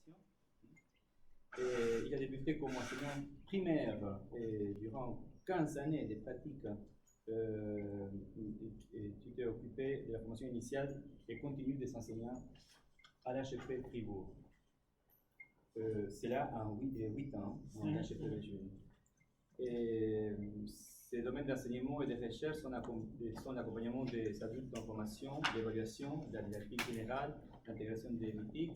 formation. Et il a débuté comme enseignant primaire et durant 15 années de pratique, tu t'es occupé de la formation initiale et continue des enseignants à l'HEP Fribourg. C'est là en 8 ans, en HEP Belgique. Et ces domaines d'enseignement et de recherche sont l'accompagnement des adultes en formation, l'évaluation, la didactique générale, l'intégration des critiques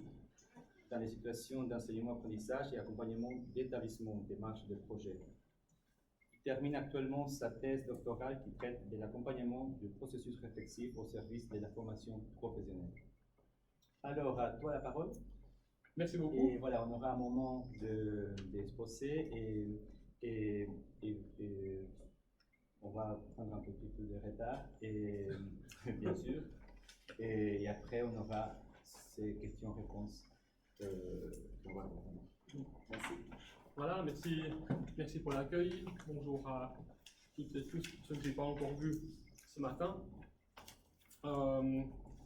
dans les situations d'enseignement-apprentissage et accompagnement d'établissement, des marches de projet. Il termine actuellement sa thèse doctorale qui traite de l'accompagnement du processus réflexif au service de la formation professionnelle. Alors, à toi la parole. Merci beaucoup. Et voilà, on aura un moment d'exposé et on va prendre un petit peu de retard, et, bien sûr. Et après, on aura ces questions-réponses. Merci. Voilà, merci pour l'accueil. Bonjour à toutes et tous, ceux que je n'ai pas encore vus ce matin.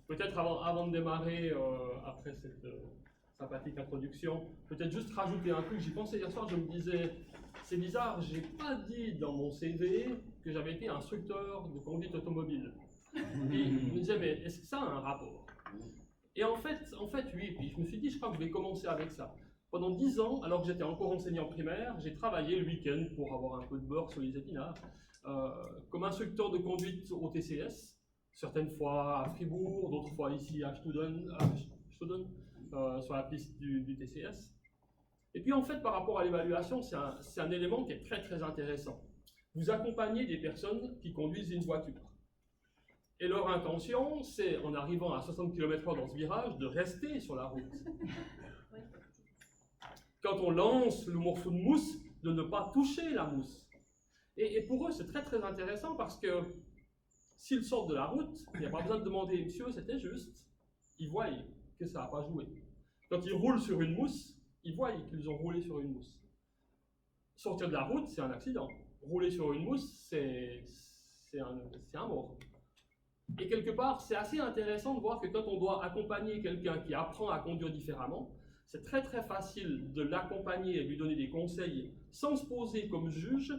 Peut-être avant de démarrer, après cette sympathique introduction, peut-être juste rajouter un truc. J'y pensais hier soir, je me disais, c'est bizarre, j'ai pas dit dans mon CV que j'avais été instructeur de conduite automobile. Et je me disais, mais est-ce que ça a un rapport? Et en fait, oui. Puis je me suis dit, je crois que je vais commencer avec ça. Pendant 10 ans, alors que j'étais encore enseignant primaire, j'ai travaillé le week-end pour avoir un peu de beurre sur les épinards, comme instructeur de conduite au TCS, certaines fois à Fribourg, d'autres fois ici à Studen, sur la piste du TCS. Et puis en fait, par rapport à l'évaluation, c'est un élément qui est très très intéressant. Vous accompagnez des personnes qui conduisent une voiture. Et leur intention, c'est, en arrivant à 60 km/h dans ce virage, de rester sur la route. Quand on lance le morceau de mousse, de ne pas toucher la mousse. Et pour eux, c'est très très intéressant parce que s'ils sortent de la route, il n'y a pas besoin de demander, monsieur, c'était juste. Ils voient que ça n'a pas joué. Quand ils roulent sur une mousse, ils voient qu'ils ont roulé sur une mousse. Sortir de la route, c'est un accident. Rouler sur une mousse, c'est un mort. Et quelque part, c'est assez intéressant de voir que quand on doit accompagner quelqu'un qui apprend à conduire différemment, c'est très très facile de l'accompagner et lui donner des conseils sans se poser comme juge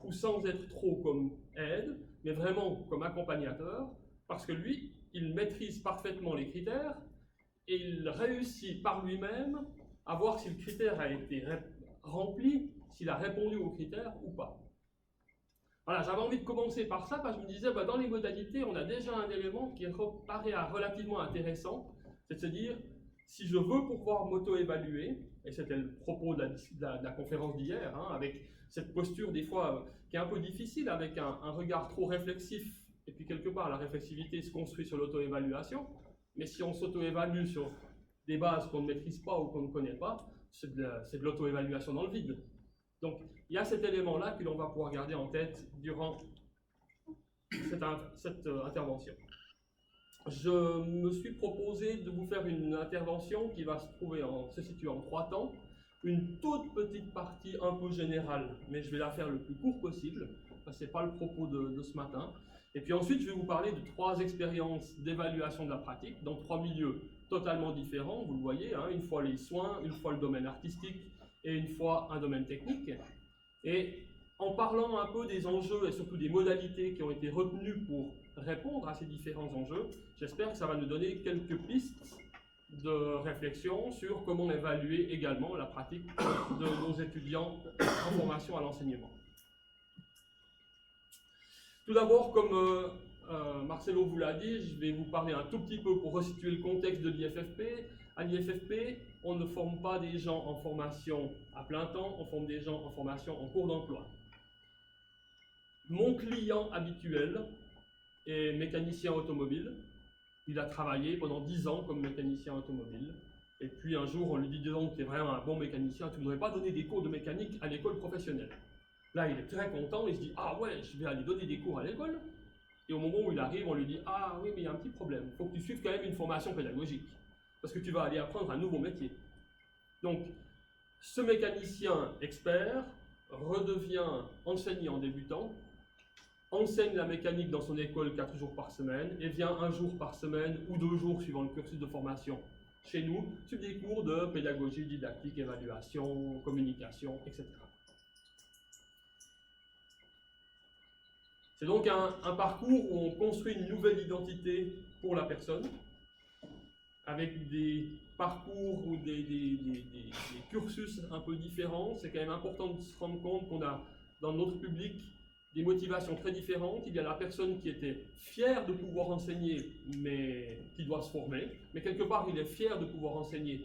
ou sans être trop comme aide, mais vraiment comme accompagnateur, parce que lui, il maîtrise parfaitement les critères et il réussit par lui-même à voir si le critère a été rempli, s'il a répondu aux critères ou pas. Voilà, j'avais envie de commencer par ça parce que je me disais, dans les modalités, on a déjà un élément qui paraît relativement intéressant, c'est de se dire, si je veux pouvoir m'auto-évaluer, et c'était le propos de la conférence d'hier, avec cette posture des fois qui est un peu difficile, avec un regard trop réflexif, et puis quelque part la réflexivité se construit sur l'auto-évaluation, mais si on s'auto-évalue sur des bases qu'on ne maîtrise pas ou qu'on ne connaît pas, c'est de l'auto-évaluation dans le vide. Donc, il y a cet élément-là que l'on va pouvoir garder en tête durant cette intervention. Je me suis proposé de vous faire une intervention qui va se situer en 3 temps. Une toute petite partie un peu générale, mais je vais la faire le plus court possible, parce que ce n'est pas le propos de ce matin. Et puis ensuite, je vais vous parler de 3 expériences d'évaluation de la pratique dans 3 milieux totalement différents, vous le voyez, une fois les soins, une fois le domaine artistique, et une fois un domaine technique. Et en parlant un peu des enjeux et surtout des modalités qui ont été retenues pour répondre à ces différents enjeux, j'espère que ça va nous donner quelques pistes de réflexion sur comment évaluer également la pratique de nos étudiants en formation à l'enseignement. Tout d'abord, comme Marcelo vous l'a dit, je vais vous parler un tout petit peu pour resituer le contexte de l'IFFP. À l'IFFP, on ne forme pas des gens en formation à plein temps, on forme des gens en formation en cours d'emploi. Mon client habituel est mécanicien automobile. Il a travaillé pendant 10 ans comme mécanicien automobile. Et puis un jour, on lui dit, dis donc, tu es vraiment un bon mécanicien, tu ne voudrais pas donner des cours de mécanique à l'école professionnelle. Là, il est très content, il se dit, ah ouais, je vais aller donner des cours à l'école. Et au moment où il arrive, on lui dit, ah oui, mais il y a un petit problème, il faut que tu suives quand même une formation pédagogique. Parce que tu vas aller apprendre un nouveau métier. Donc, ce mécanicien expert redevient enseignant débutant, enseigne la mécanique dans son école 4 jours par semaine et vient 1 jour par semaine ou 2 jours suivant le cursus de formation chez nous, suivent des cours de pédagogie, didactique, évaluation, communication, etc. C'est donc un parcours où on construit une nouvelle identité pour la personne, avec des parcours ou des cursus un peu différents. C'est quand même important de se rendre compte qu'on a dans notre public des motivations très différentes. Il y a la personne qui était fière de pouvoir enseigner, mais qui doit se former. Mais quelque part, il est fier de pouvoir enseigner.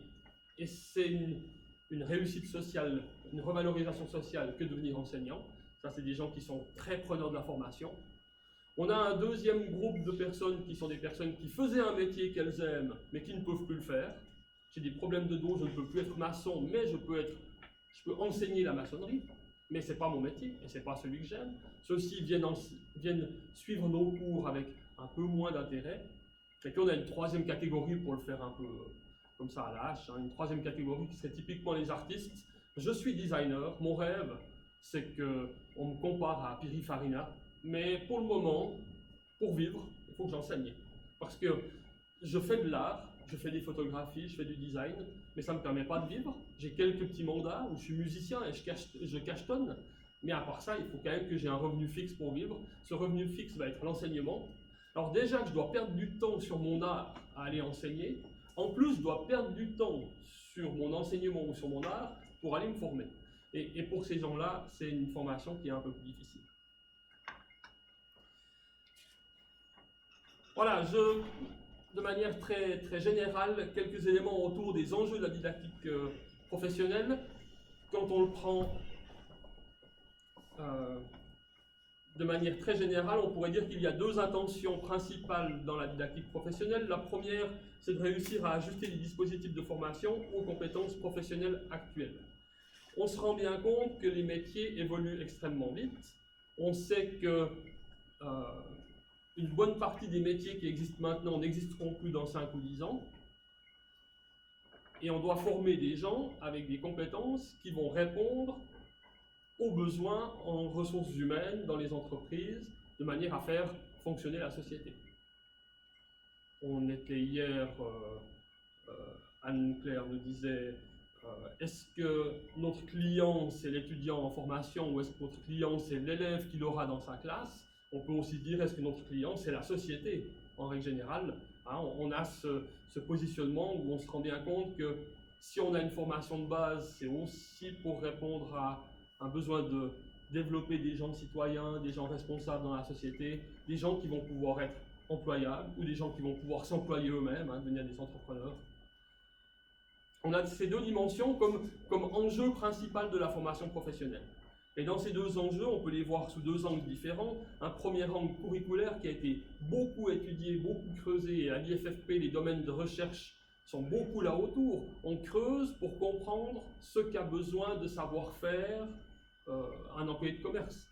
Et c'est une réussite sociale, une revalorisation sociale que de devenir enseignant. Ça, c'est des gens qui sont très preneurs de la formation. On a un deuxième groupe de personnes qui sont des personnes qui faisaient un métier qu'elles aiment, mais qui ne peuvent plus le faire. J'ai des problèmes de dos, je ne peux plus être maçon, mais je peux enseigner la maçonnerie. Mais ce n'est pas mon métier, et ce n'est pas celui que j'aime. Ceux-ci viennent suivre nos cours avec un peu moins d'intérêt. Et puis on a une troisième catégorie pour le faire un peu comme ça à la hache, hein, une troisième catégorie qui serait typiquement les artistes. Je suis designer, mon rêve, c'est qu'on me compare à Pininfarina, mais pour le moment, pour vivre, il faut que j'enseigne. Parce que je fais de l'art, je fais des photographies, je fais du design, mais ça ne me permet pas de vivre. J'ai quelques petits mandats où je suis musicien et je cachetonne, mais à part ça, il faut quand même que j'ai un revenu fixe pour vivre. Ce revenu fixe va être l'enseignement. Alors déjà que je dois perdre du temps sur mon art à aller enseigner, en plus je dois perdre du temps sur mon enseignement ou sur mon art pour aller me former. Et pour ces gens-là, c'est une formation qui est un peu plus difficile. Voilà, de manière très, très générale, quelques éléments autour des enjeux de la didactique professionnelle. Quand on le prend de manière très générale, on pourrait dire qu'il y a deux intentions principales dans la didactique professionnelle. La première, c'est de réussir à ajuster les dispositifs de formation aux compétences professionnelles actuelles. On se rend bien compte que les métiers évoluent extrêmement vite. On sait que une bonne partie des métiers qui existent maintenant n'existeront plus dans 5 ou 10 ans. Et on doit former des gens avec des compétences qui vont répondre aux besoins en ressources humaines dans les entreprises, de manière à faire fonctionner la société. On était hier, Anne-Claire nous disait, est-ce que notre client c'est l'étudiant en formation ou est-ce que notre client c'est l'élève qu'il aura dans sa classe? On peut aussi dire, est-ce que notre client, c'est la société, en règle générale, hein, on a ce positionnement où on se rend bien compte que si on a une formation de base, c'est aussi pour répondre à un besoin de développer des gens citoyens, des gens responsables dans la société, des gens qui vont pouvoir être employables ou des gens qui vont pouvoir s'employer eux-mêmes, hein, devenir des entrepreneurs. On a ces deux dimensions comme enjeu principal de la formation professionnelle. Et dans ces deux enjeux, on peut les voir sous deux angles différents. Un premier angle curriculaire qui a été beaucoup étudié, beaucoup creusé, et à l'IFFP, les domaines de recherche sont beaucoup là autour. On creuse pour comprendre ce qu'a besoin de savoir-faire un employé de commerce,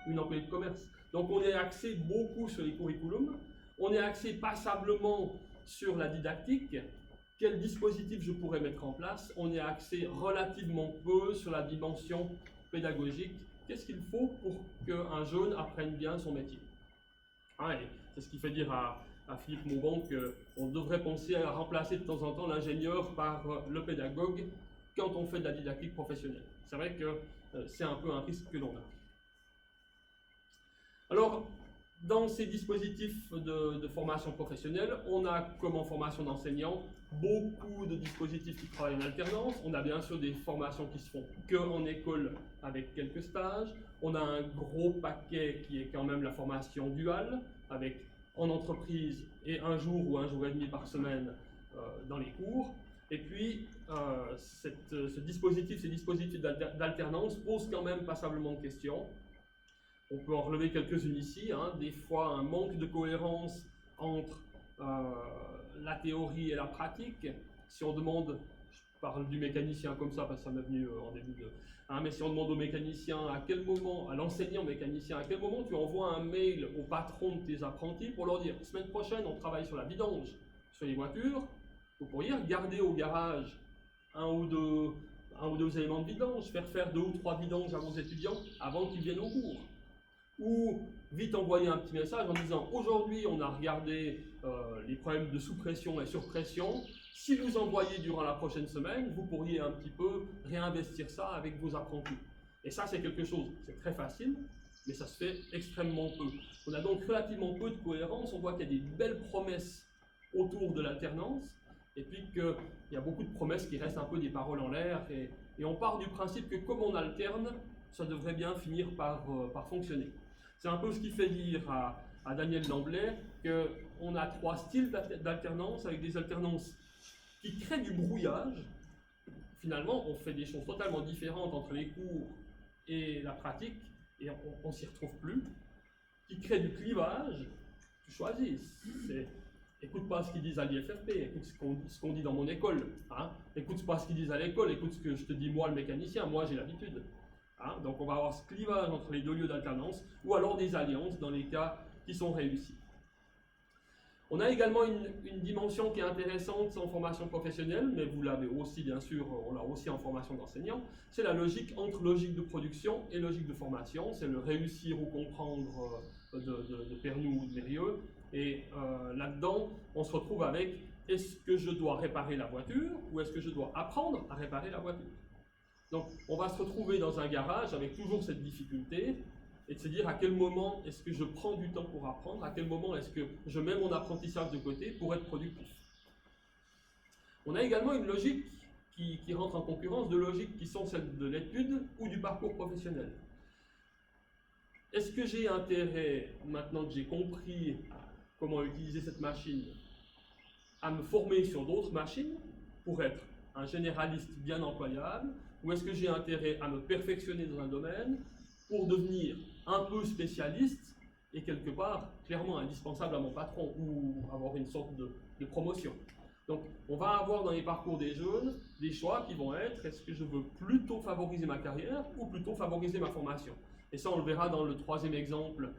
une employée de commerce. Donc on est axé beaucoup sur les curriculums, on est axé passablement sur la didactique, quel dispositif je pourrais mettre en place, on est axé relativement peu sur la dimension pédagogique, qu'est-ce qu'il faut pour qu'un jeune apprenne bien son métier. C'est ce qui fait dire à Philippe Mauban qu'on devrait penser à remplacer de temps en temps l'ingénieur par le pédagogue quand on fait de la didactique professionnelle. C'est vrai que c'est un peu un risque que l'on a. Alors, dans ces dispositifs de formation professionnelle, on a comme en formation d'enseignant beaucoup de dispositifs qui travaillent en alternance. On a bien sûr des formations qui se font qu'en école avec quelques stages. On a un gros paquet qui est quand même la formation duale, avec en entreprise et un jour ou un jour et demi par semaine dans les cours. Et puis, ces dispositifs d'alternance posent quand même passablement de questions. On peut en relever quelques-unes ici, hein. Des fois un manque de cohérence entre la théorie et la pratique. Si on demande, je parle du mécanicien comme ça parce que ça m'est venu en début de... mais si on demande au mécanicien à quel moment, à l'enseignant mécanicien, à quel moment tu envoies un mail au patron de tes apprentis pour leur dire « semaine prochaine, on travaille sur la vidange, sur les voitures », vous pourriez regarder au garage un ou deux éléments de vidange, faire 2 ou 3 vidanges à vos étudiants avant qu'ils viennent au cours. Ou vite envoyer un petit message en disant « aujourd'hui, on a regardé les problèmes de sous-pression et surpression. Si vous envoyez durant la prochaine semaine, vous pourriez un petit peu réinvestir ça avec vos apprentis. Et ça, c'est quelque chose, c'est très facile, mais ça se fait extrêmement peu. On a donc relativement peu de cohérence, on voit qu'il y a des belles promesses autour de l'alternance, et puis qu'il y a beaucoup de promesses qui restent un peu des paroles en l'air, et on part du principe que comme on alterne, ça devrait bien finir par fonctionner. C'est un peu ce qui fait dire à Daniel Lamblay qu'on a 3 styles d'alternance, avec des alternances qui créent du brouillage. Finalement, on fait des choses totalement différentes entre les cours et la pratique, et on ne s'y retrouve plus. Qui créent du clivage, tu choisis. Écoute pas ce qu'ils disent à l'IFFP, écoute ce qu'on dit dans mon école. Hein. Écoute pas ce qu'ils disent à l'école, écoute ce que je te dis moi, le mécanicien, moi j'ai l'habitude. Hein. Donc on va avoir ce clivage entre les 2 lieux d'alternance, ou alors des alliances dans les cas qui sont réussis. On a également une dimension qui est intéressante en formation professionnelle, mais vous l'avez aussi bien sûr, on l'a aussi en formation d'enseignant, c'est la logique entre logique de production et logique de formation, c'est le réussir ou comprendre de Pernoud ou de Mérieux, et là-dedans on se retrouve avec est-ce que je dois réparer la voiture ou est-ce que je dois apprendre à réparer la voiture. Donc on va se retrouver dans un garage avec toujours cette difficulté, et de se dire à quel moment est-ce que je prends du temps pour apprendre, à quel moment est-ce que je mets mon apprentissage de côté pour être productif. On a également une logique qui rentre en concurrence de logiques qui sont celles de l'étude ou du parcours professionnel. Est-ce que j'ai intérêt, maintenant que j'ai compris comment utiliser cette machine, à me former sur d'autres machines pour être un généraliste bien employable, ou est-ce que j'ai intérêt à me perfectionner dans un domaine pour devenir un peu spécialiste et quelque part clairement indispensable à mon patron ou avoir une sorte de promotion. Donc on va avoir dans les parcours des jeunes des choix qui vont être est-ce que je veux plutôt favoriser ma carrière ou plutôt favoriser ma formation. Et ça on le verra dans le 3e exemple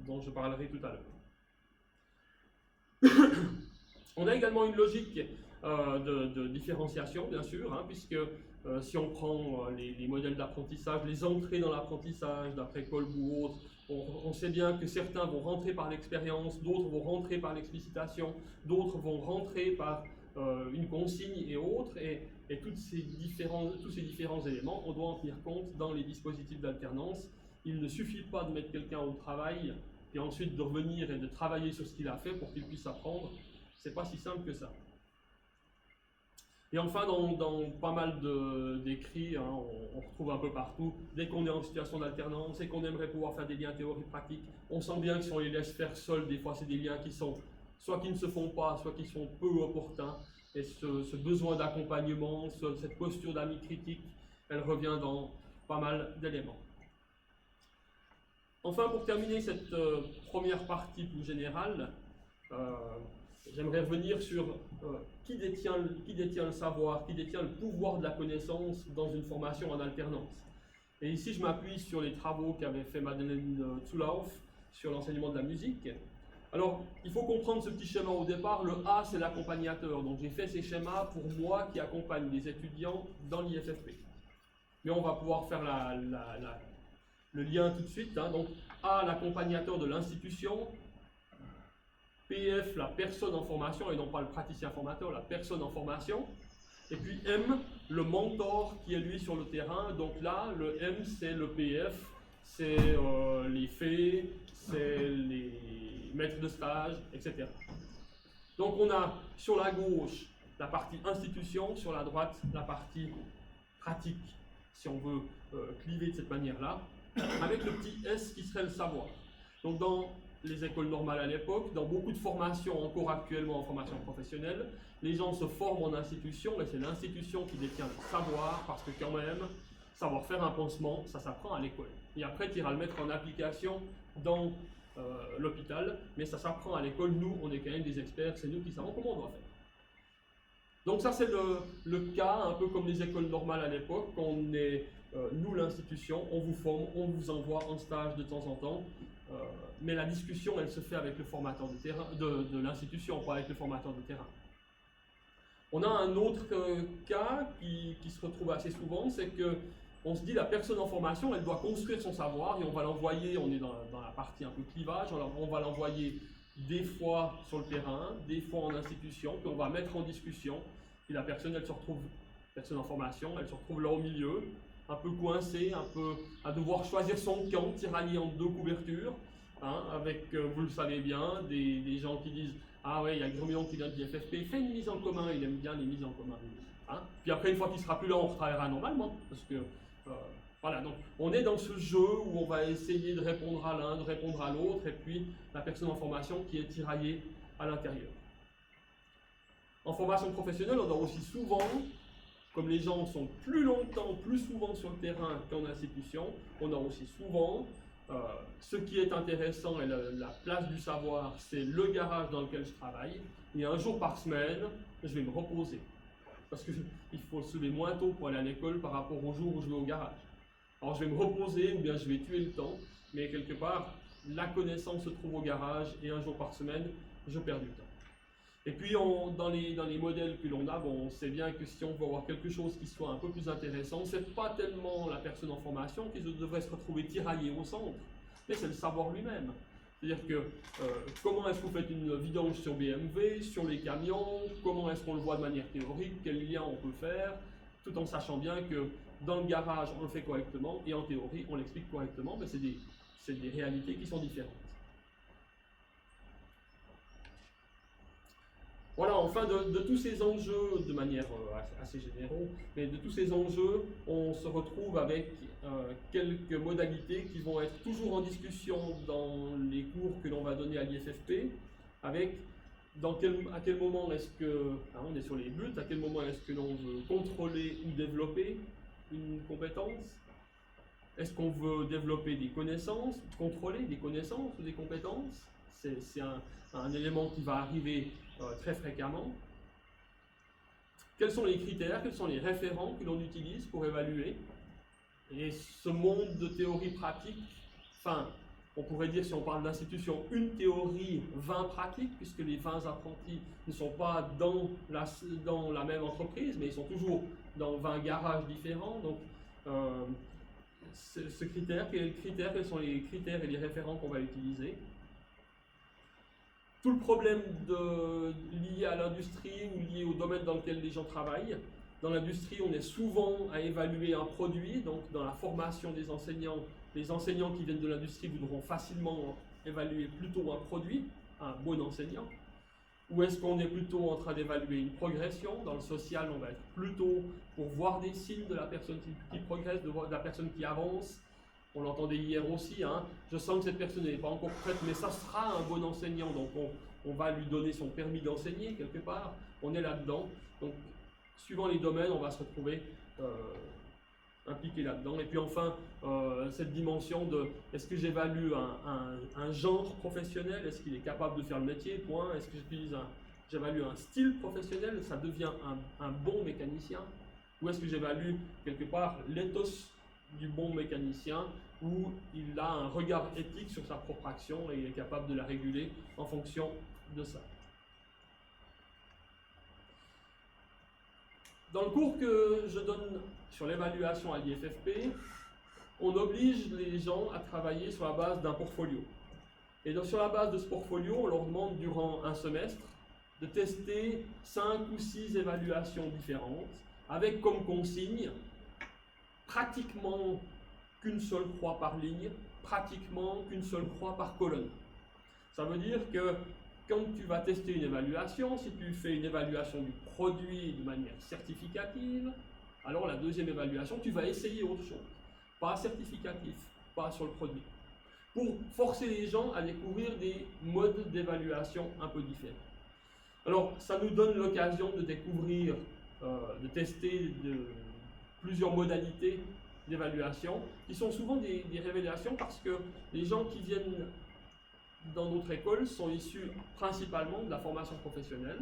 dont je parlerai tout à l'heure. On a également une logique de différenciation bien sûr, hein, puisque si on prend les modèles d'apprentissage, les entrées dans l'apprentissage d'après Kolb ou autres, on sait bien que certains vont rentrer par l'expérience, d'autres vont rentrer par l'explicitation, d'autres vont rentrer par une consigne et autres, et tous ces différents éléments, on doit en tenir compte dans les dispositifs d'alternance. Il ne suffit pas de mettre quelqu'un au travail et ensuite de revenir et de travailler sur ce qu'il a fait pour qu'il puisse apprendre. C'est pas si simple que ça. Et enfin, dans pas mal d'écrits, hein, on retrouve un peu partout, dès qu'on est en situation d'alternance et qu'on aimerait pouvoir faire des liens théorie-pratique, on sent bien que si on les laisse faire seuls, des fois c'est des liens qui sont soit qui ne se font pas, soit qui sont peu opportuns. Et ce besoin d'accompagnement, cette posture d'amis critique, elle revient dans pas mal d'éléments. Enfin, pour terminer cette première partie plus générale, j'aimerais revenir sur qui détient le savoir, qui détient le pouvoir de la connaissance dans une formation en alternance. Et ici, je m'appuie sur les travaux qu'avait fait Madeleine Zulauf sur l'enseignement de la musique. Alors, il faut comprendre ce petit schéma au départ. Le A, c'est l'accompagnateur. Donc, j'ai fait ces schémas pour moi qui accompagne les étudiants dans l'IFFP. Mais on va pouvoir faire le lien tout de suite. Hein. Donc, A, l'accompagnateur de l'institution. PF, la personne en formation, et non pas le praticien formateur, la personne en formation. Et puis M, le mentor qui est lui sur le terrain. Donc là, le M, c'est le PF, c'est les faits, c'est les maîtres de stage, etc. Donc on a sur la gauche la partie institution, sur la droite la partie pratique, si on veut cliver de cette manière-là, avec le petit S qui serait le savoir. Donc dans les écoles normales à l'époque, dans beaucoup de formations encore actuellement en formation professionnelle, les gens se forment en institution et c'est l'institution qui détient le savoir parce que quand même, savoir faire un pansement, ça s'apprend à l'école. Et après, tu iras le mettre en application dans l'hôpital, mais ça s'apprend à l'école. Nous, on est quand même des experts, c'est nous qui savons comment on doit faire. Donc ça, c'est le cas, un peu comme les écoles normales à l'époque, quand on est, nous, l'institution, on vous forme, on vous envoie en stage de temps en temps, mais la discussion, elle se fait avec le formateur de terrain, de l'institution, pas avec le formateur de terrain. On a un autre cas qui se retrouve assez souvent, c'est que on se dit la personne en formation, elle doit construire son savoir et on va l'envoyer, on est dans la partie un peu clivage, on va l'envoyer des fois sur le terrain, des fois en institution, puis on va mettre en discussion, puis la personne, elle se retrouve, personne en formation, elle se retrouve là au milieu, un peu coincée, un peu à devoir choisir son camp, tiraillé entre deux couvertures, hein, avec, vous le savez bien, des gens qui disent « Ah ouais, il y a Grumillon qui vient de l'IFFP, fait une mise en commun, il aime bien les mises en commun. Hein » Puis après, une fois qu'il sera plus là, on retravaillera normalement, parce que voilà, donc on est dans ce jeu où on va essayer de répondre à l'un, de répondre à l'autre, et puis la personne en formation qui est tiraillée à l'intérieur. En formation professionnelle, on a aussi souvent, comme les gens sont plus longtemps, plus souvent sur le terrain qu'en institution, on a aussi souvent, ce qui est intéressant et la place du savoir, c'est le garage dans lequel je travaille, et un jour par semaine, je vais me reposer. Parce qu'il faut se lever moins tôt pour aller à l'école par rapport au jour où je vais au garage. Alors je vais me reposer ou bien je vais tuer le temps, mais quelque part, la connaissance se trouve au garage et un jour par semaine, je perds du temps. Et puis dans les modèles que l'on a, bon, on sait bien que si on veut avoir quelque chose qui soit un peu plus intéressant, ce n'est pas tellement la personne en formation qui devrait se retrouver tiraillée au centre, mais c'est le savoir lui-même. C'est-à-dire que comment est-ce que vous faites une vidange sur BMW, sur les camions, comment est-ce qu'on le voit de manière théorique, quel lien on peut faire, tout en sachant bien que dans le garage, on le fait correctement, et en théorie, on l'explique correctement, mais c'est des réalités qui sont différentes. Voilà, enfin, de tous ces enjeux, de manière assez générale, mais de tous ces enjeux, on se retrouve avec quelques modalités qui vont être toujours en discussion dans les cours que l'on va donner à l'IFFP, avec à quel moment est-ce que, hein, on est sur les buts, à quel moment est-ce que l'on veut contrôler ou développer une compétence? Est-ce qu'on veut développer des connaissances, contrôler des connaissances ou des compétences? C'est un élément qui va arriver très fréquemment. Quels sont les critères, quels sont les référents que l'on utilise pour évaluer? Et ce monde de théorie pratique, enfin, on pourrait dire, si on parle d'institution, une théorie, 20 pratiques, puisque les 20 apprentis ne sont pas dans la même entreprise, mais ils sont toujours dans 20 garages différents. Donc, ce critère, quels sont les critères et les référents qu'on va utiliser? Tout le problème lié à l'industrie ou lié au domaine dans lequel les gens travaillent. Dans l'industrie, on est souvent à évaluer un produit, donc dans la formation des enseignants, les enseignants qui viennent de l'industrie voudront facilement évaluer plutôt un produit, un bon enseignant. Ou est-ce qu'on est plutôt en train d'évaluer une progression? Dans le social, on va être plutôt pour voir des signes de la personne qui progresse, de la personne qui avance. On l'entendait hier aussi, hein. Je sens que cette personne n'est pas encore prête, mais ça sera un bon enseignant, donc on va lui donner son permis d'enseigner quelque part, on est là-dedans. Donc, suivant les domaines, on va se retrouver impliqué là-dedans. Et puis enfin, cette dimension de, est-ce que j'évalue un genre professionnel, est-ce qu'il est capable de faire le métier, point. Est-ce que j'évalue un style professionnel, ça devient un bon mécanicien, ou est-ce que j'évalue quelque part l'éthos du bon mécanicien, où il a un regard éthique sur sa propre action et il est capable de la réguler en fonction de ça. Dans le cours que je donne sur l'évaluation à l'IFFP, on oblige les gens à travailler sur la base d'un portfolio. Et donc sur la base de ce portfolio, on leur demande durant un semestre de tester 5 ou 6 évaluations différentes, avec comme consigne pratiquement qu'une seule croix par ligne, pratiquement qu'une seule croix par colonne. Ça veut dire que quand tu vas tester une évaluation, si tu fais une évaluation du produit de manière certificative, alors la deuxième évaluation, tu vas essayer autre chose. Pas certificatif, pas sur le produit. Pour forcer les gens à découvrir des modes d'évaluation un peu différents. Alors, ça nous donne l'occasion de découvrir, de tester plusieurs modalités d'évaluation, qui sont souvent des révélations parce que les gens qui viennent dans notre école sont issus principalement de la formation professionnelle,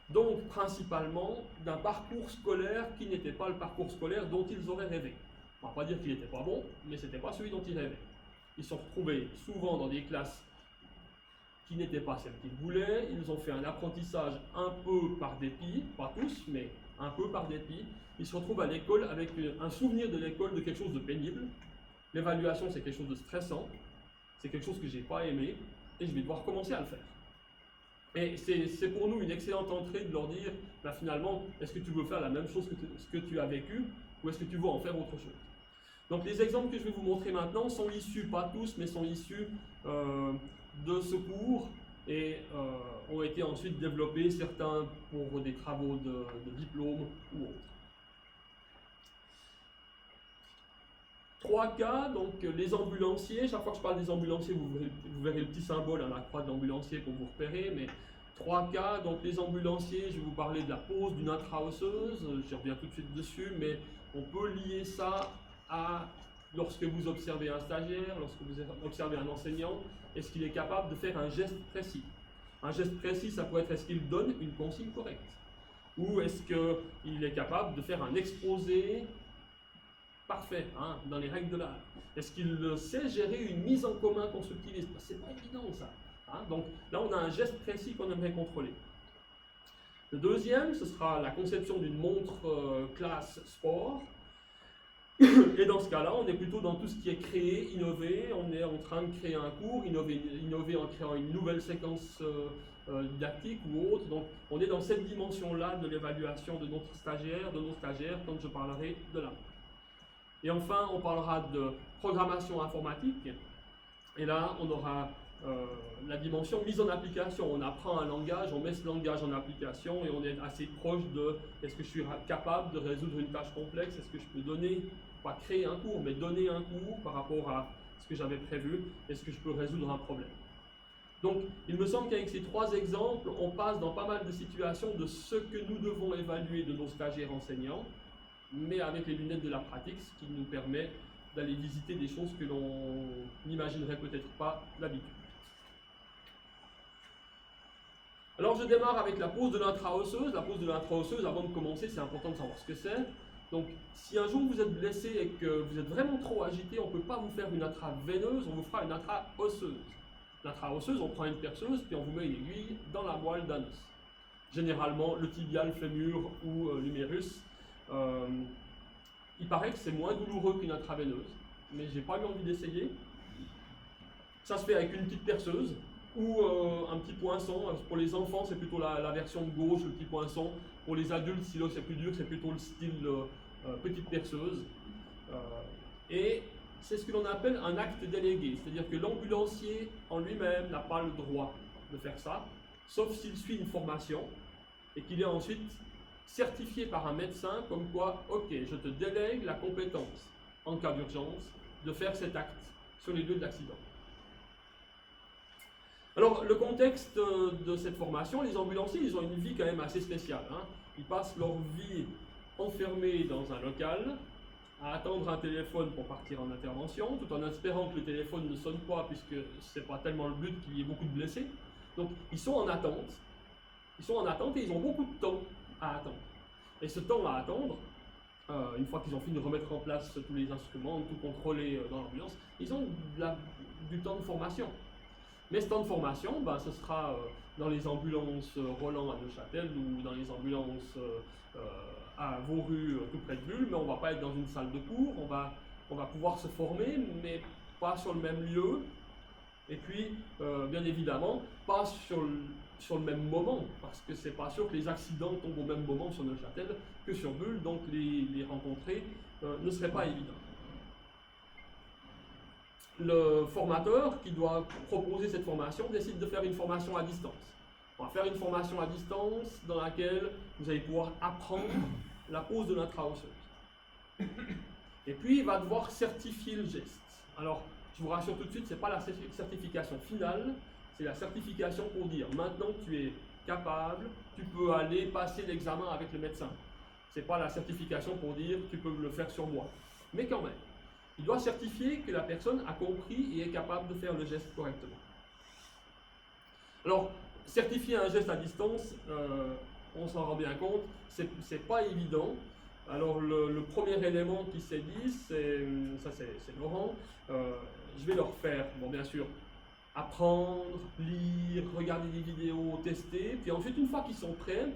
donc principalement d'un parcours scolaire qui n'était pas le parcours scolaire dont ils auraient rêvé. On ne va pas dire qu'il n'était pas bon, mais ce n'était pas celui dont ils rêvaient. Ils se sont retrouvés souvent dans des classes qui n'étaient pas celles qu'ils voulaient, ils ont fait un apprentissage un peu par dépit, pas tous, mais un peu par dépit. Ils se retrouvent à l'école avec un souvenir de l'école de quelque chose de pénible. L'évaluation, c'est quelque chose de stressant, c'est quelque chose que je n'ai pas aimé, et je vais devoir commencer à le faire. Et c'est pour nous une excellente entrée de leur dire, bah, finalement, est-ce que tu veux faire la même chose que ce que tu as vécu, ou est-ce que tu veux en faire autre chose? Donc les exemples que je vais vous montrer maintenant sont issus, pas tous, mais sont issus de ce cours et ont été ensuite développés, certains pour des travaux de diplôme ou autres. 3 cas, donc les ambulanciers. Chaque fois que je parle des ambulanciers, vous verrez le petit symbole à la croix de l'ambulancier pour vous repérer, mais 3 cas, donc les ambulanciers, je vais vous parler de la pose d'une intra-osseuse, j'y reviens tout de suite dessus, mais on peut lier ça à lorsque vous observez un stagiaire, lorsque vous observez un enseignant, est-ce qu'il est capable de faire un geste précis? Un geste précis, ça peut être est-ce qu'il donne une consigne correcte? Ou est-ce qu'il est capable de faire un exposé parfait, hein, dans les règles de l'art? Est-ce qu'il sait gérer une mise en commun constructiviste? C'est pas évident ça. Hein? Donc là, on a un geste précis qu'on aimerait contrôler. Le deuxième, ce sera la conception d'une montre classe sport. Et dans ce cas-là, on est plutôt dans tout ce qui est créer, innover. On est en train de créer un cours, innover en créant une nouvelle séquence didactique ou autre. Donc, on est dans cette dimension-là de l'évaluation de nos stagiaires, quand je parlerai de là. Et enfin, on parlera de programmation informatique. Et là, on aura la dimension mise en application. On apprend un langage, on met ce langage en application et on est assez proche de est-ce que je suis capable de résoudre une tâche complexe? Est-ce que je peux donner, pas créer un cours, mais donner un cours par rapport à ce que j'avais prévu? Est-ce que je peux résoudre un problème? Donc, il me semble qu'avec ces 3 exemples, on passe dans pas mal de situations de ce que nous devons évaluer de nos stagiaires enseignants, mais avec les lunettes de la pratique, ce qui nous permet d'aller visiter des choses que l'on n'imaginerait peut-être pas d'habitude. Alors je démarre avec la pose de l'intra-osseuse. La pose de l'intra-osseuse, avant de commencer, c'est important de savoir ce que c'est. Donc si un jour vous êtes blessé et que vous êtes vraiment trop agité, on ne peut pas vous faire une intraveineuse, on vous fera une intra-osseuse. L'intra-osseuse, on prend une perceuse, puis on vous met une aiguille dans la moelle d'un os. Généralement le tibial, le fémur ou l'humérus. Il paraît que c'est moins douloureux qu'une intraveineuse, mais j'ai pas eu envie d'essayer. Ça se fait avec une petite perceuse ou un petit poinçon. Pour les enfants, c'est plutôt la version de gauche, le petit poinçon. Pour les adultes, si là c'est plus dur, c'est plutôt le style petite perceuse. Et c'est ce que l'on appelle un acte délégué, c'est-à-dire que l'ambulancier en lui-même n'a pas le droit de faire ça, sauf s'il suit une formation et qu'il est ensuite certifié par un médecin comme quoi, ok, je te délègue la compétence en cas d'urgence de faire cet acte sur les lieux de l'accident. Alors, le contexte de cette formation, les ambulanciers, ils ont une vie quand même assez spéciale. Hein. Ils passent leur vie enfermés dans un local, à attendre un téléphone pour partir en intervention, tout en espérant que le téléphone ne sonne pas, puisque ce n'est pas tellement le but qu'il y ait beaucoup de blessés. Donc, ils sont en attente. Ils sont en attente et ils ont beaucoup de temps à attendre. Et ce temps à attendre, une fois qu'ils ont fini de remettre en place tous les instruments, de tout contrôler dans l'ambulance, ils ont du temps de formation. Mais ce temps de formation, ben, ce sera dans les ambulances Roland à Neuchâtel ou dans les ambulances à Vauru, tout près de Bulle, mais on ne va pas être dans une salle de cours, on va pouvoir se former, mais pas sur le même lieu, et puis, bien évidemment, pas sur le même moment, parce que c'est pas sûr que les accidents tombent au même moment sur Neuchâtel que sur Bulle, donc les rencontrer ne serait pas évident. Le formateur qui doit proposer cette formation décide de faire une formation à distance. On va faire une formation à distance dans laquelle vous allez pouvoir apprendre la pose de l'intra-osseuse. Et puis, il va devoir certifier le geste. Alors, je vous rassure tout de suite, ce n'est pas la certification finale, c'est la certification pour dire maintenant tu es capable, tu peux aller passer l'examen avec le médecin. Ce n'est pas la certification pour dire tu peux le faire sur moi. Mais quand même, il doit certifier que la personne a compris et est capable de faire le geste correctement. Alors, certifier un geste à distance, on s'en rend bien compte, c'est pas évident. Alors, le premier élément qui s'est dit, c'est Laurent, je vais leur faire, bon, bien sûr, apprendre, lire, regarder des vidéos, tester, puis ensuite, une fois qu'ils sont prêts,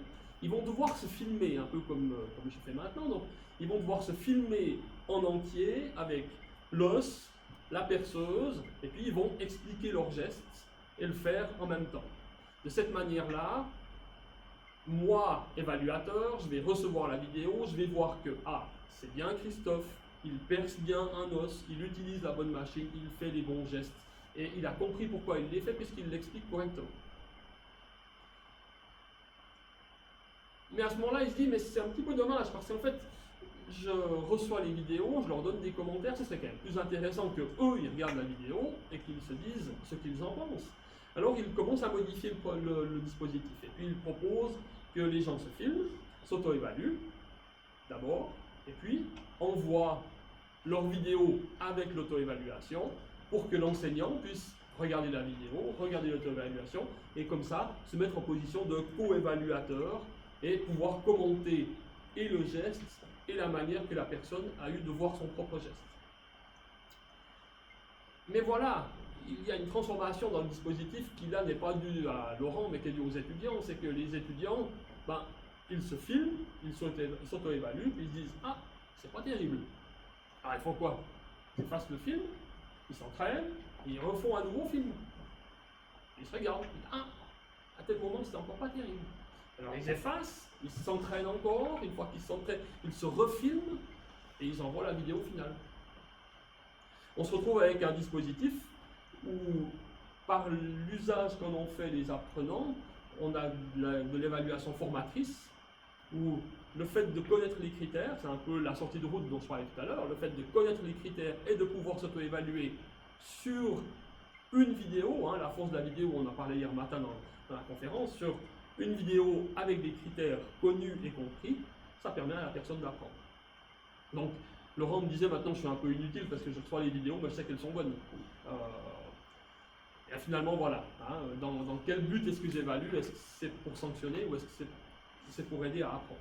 ils vont devoir se filmer, un peu comme je fais maintenant. Donc, ils vont devoir se filmer en entier avec l'os, la perceuse, et puis ils vont expliquer leurs gestes et le faire en même temps. De cette manière-là, moi, évaluateur, je vais recevoir la vidéo, je vais voir que, ah, c'est bien Christophe, il perce bien un os, il utilise la bonne machine, il fait les bons gestes, et il a compris pourquoi il les fait, puisqu'il l'explique correctement. Mais à ce moment-là, il se dit, mais c'est un petit peu dommage, parce qu'en fait, je reçois les vidéos, je leur donne des commentaires, ce serait quand même plus intéressant que eux, ils regardent la vidéo et qu'ils se disent ce qu'ils en pensent. Alors il commence à modifier le dispositif, et puis il propose que les gens se filment, s'auto-évaluent d'abord, et puis envoient leurs vidéos avec l'auto-évaluation pour que l'enseignant puisse regarder la vidéo, regarder l'auto-évaluation, et comme ça se mettre en position de co-évaluateur et pouvoir commenter et le geste et la manière que la personne a eu de voir son propre geste. Mais voilà, il y a une transformation dans le dispositif qui là n'est pas due à Laurent mais qui est due aux étudiants. C'est que les étudiants, ils se filment, ils s'auto-évaluent, puis ils se disent « Ah, c'est pas terrible ». Alors ils font quoi? Ils effacent le film, ils s'entraînent, et ils refont un nouveau film. Ils se regardent, ils disent « Ah, à tel moment c'était encore pas terrible ». Alors ils effacent, ils s'entraînent encore, une fois qu'ils s'entraînent, ils se refilment et ils envoient la vidéo finale. On se retrouve avec un dispositif où, par l'usage qu'en ont fait les apprenants, on a de l'évaluation formatrice, où le fait de connaître les critères, c'est un peu la sortie de route dont je parlais tout à l'heure, le fait de connaître les critères et de pouvoir s'auto-évaluer sur une vidéo, la force de la vidéo, on en parlait hier matin dans la conférence, sur une vidéo avec des critères connus et compris, ça permet à la personne d'apprendre. Donc, Laurent me disait maintenant je suis un peu inutile parce que je reçois les vidéos, mais je sais qu'elles sont bonnes. Et finalement, voilà. Dans quel but est-ce que j'évalue? Est-ce que c'est pour sanctionner ou est-ce que c'est pour aider à apprendre?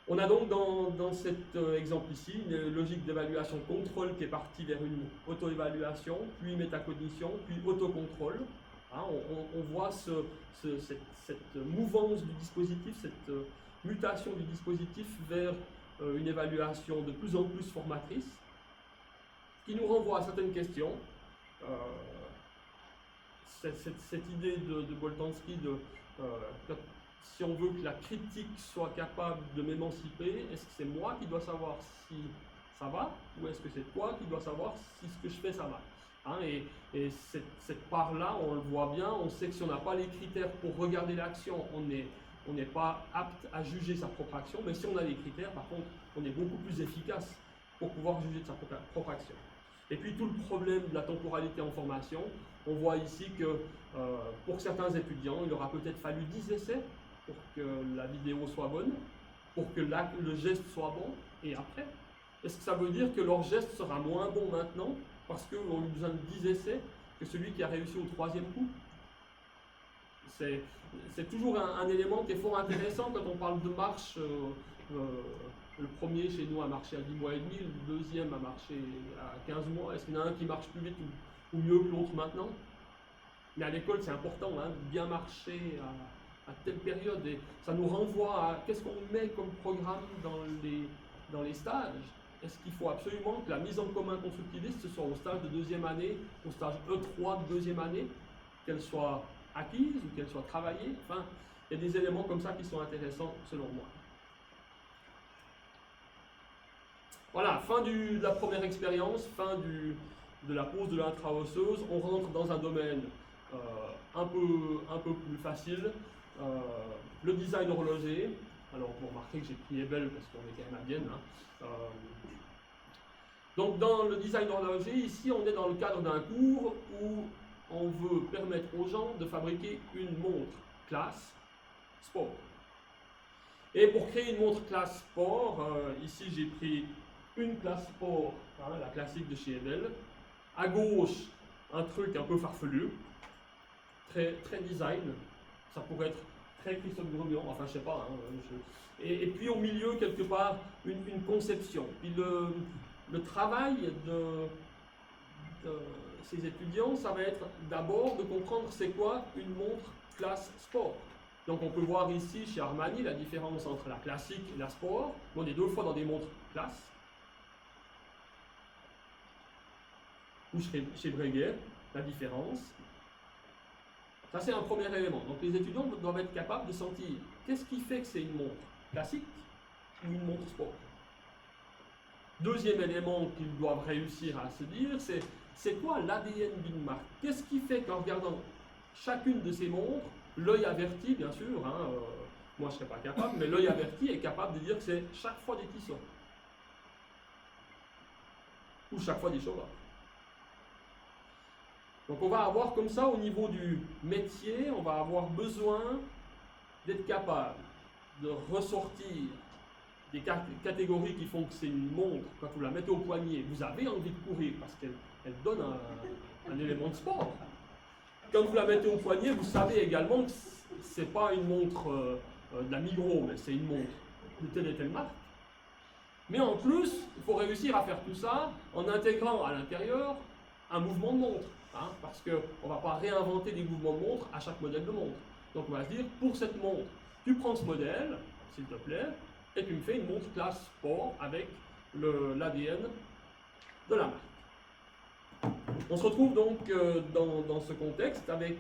On a donc dans cet exemple ici une logique d'évaluation contrôle qui est partie vers une auto-évaluation, puis métacognition, puis autocontrôle. On voit cette mouvance du dispositif, cette mutation du dispositif vers une évaluation de plus en plus formatrice, qui nous renvoie à certaines questions. Cette idée de Boltanski si on veut que la critique soit capable de m'émanciper, est-ce que c'est moi qui dois savoir si ça va, ou est-ce que c'est toi qui dois savoir si ce que je fais ça va? Et cette part-là, on le voit bien, on sait que si on n'a pas les critères pour regarder l'action, on n'est pas apte à juger sa propre action, mais si on a les critères, par contre, on est beaucoup plus efficace pour pouvoir juger de sa propre action. Et puis tout le problème de la temporalité en formation, on voit ici que pour certains étudiants, il aura peut-être fallu 10 essais pour que la vidéo soit bonne, pour que le geste soit bon, et après, est-ce que ça veut dire que leur geste sera moins bon maintenant parce qu'ils ont eu besoin de 10 essais que celui qui a réussi au 3e coup? C'est toujours un élément qui est fort intéressant quand on parle de marche. Le premier chez nous a marché à 10 mois et demi, le deuxième a marché à 15 mois. Est-ce qu'il y en a un qui marche plus vite ou mieux que l'autre maintenant? Mais à l'école, c'est important de bien marcher à telle période. Et ça nous renvoie à qu'est-ce qu'on met comme programme dans les stages. Est-ce qu'il faut absolument que la mise en commun constructiviste, ce soit au stage de 2e année, au stage E3 de 2e année, qu'elle soit acquise ou qu'elle soit travaillée? Enfin, il y a des éléments comme ça qui sont intéressants selon moi. Voilà, fin de la première expérience, fin de la pose de l'intra-osseuse. On rentre dans un domaine un peu plus facile, le design horloger. Alors, vous remarquez que j'ai pris Ebel parce qu'on est quand même à Vienne. Donc, dans le design horloger, ici, on est dans le cadre d'un cours où on veut permettre aux gens de fabriquer une montre classe sport. Et pour créer une montre classe sport, ici j'ai pris une classe sport, la classique de chez Ebel. À gauche, un truc un peu farfelu, très design. Ça pourrait être très Christophe Gremion, enfin je sais pas. Et puis au milieu, quelque part, une conception. Puis le travail de ces étudiants, ça va être d'abord de comprendre c'est quoi une montre classe sport. Donc on peut voir ici chez Armani la différence entre la classique et la sport. On est 2 fois dans des montres classe. Ou chez Breguet, la différence. Ça, c'est un premier élément. Donc, les étudiants doivent être capables de sentir qu'est-ce qui fait que c'est une montre classique ou une montre sport. Deuxième élément qu'ils doivent réussir à se dire, c'est quoi l'ADN d'une marque? Qu'est-ce qui fait qu'en regardant chacune de ces montres, l'œil averti, bien sûr, hein, moi je ne serais pas capable, mais l'œil averti est capable de dire que c'est chaque fois des Tissot. Ou chaque fois des Chopard. Donc on va avoir comme ça, au niveau du métier, on va avoir besoin d'être capable de ressortir des catégories qui font que c'est une montre, quand vous la mettez au poignet, vous avez envie de courir parce qu'elle donne un élément de sport. Quand vous la mettez au poignet, vous savez également que ce n'est pas une montre de la Migros, mais c'est une montre de telle et telle marque. Mais en plus, il faut réussir à faire tout ça en intégrant à l'intérieur un mouvement de montre. Hein, parce qu'on ne va pas réinventer des mouvements de montre à chaque modèle de montre. Donc on va se dire, pour cette montre, tu prends ce modèle, s'il te plaît, et tu me fais une montre classe sport avec l'ADN de la marque. On se retrouve donc dans ce contexte avec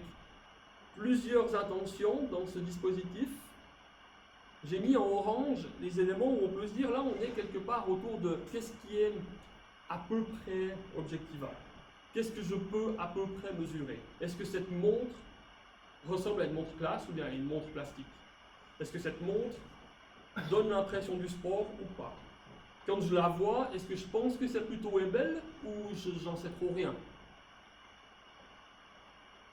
plusieurs intentions dans ce dispositif. J'ai mis en orange les éléments où on peut se dire, là on est quelque part autour de qu'est-ce qui est à peu près objectivable. Qu'est-ce que je peux à peu près mesurer? Est-ce que cette montre ressemble à une montre classe ou bien à une montre plastique? Est-ce que cette montre donne l'impression du sport ou pas? Quand je la vois, est-ce que je pense que c'est plutôt belle ou j'en sais trop rien?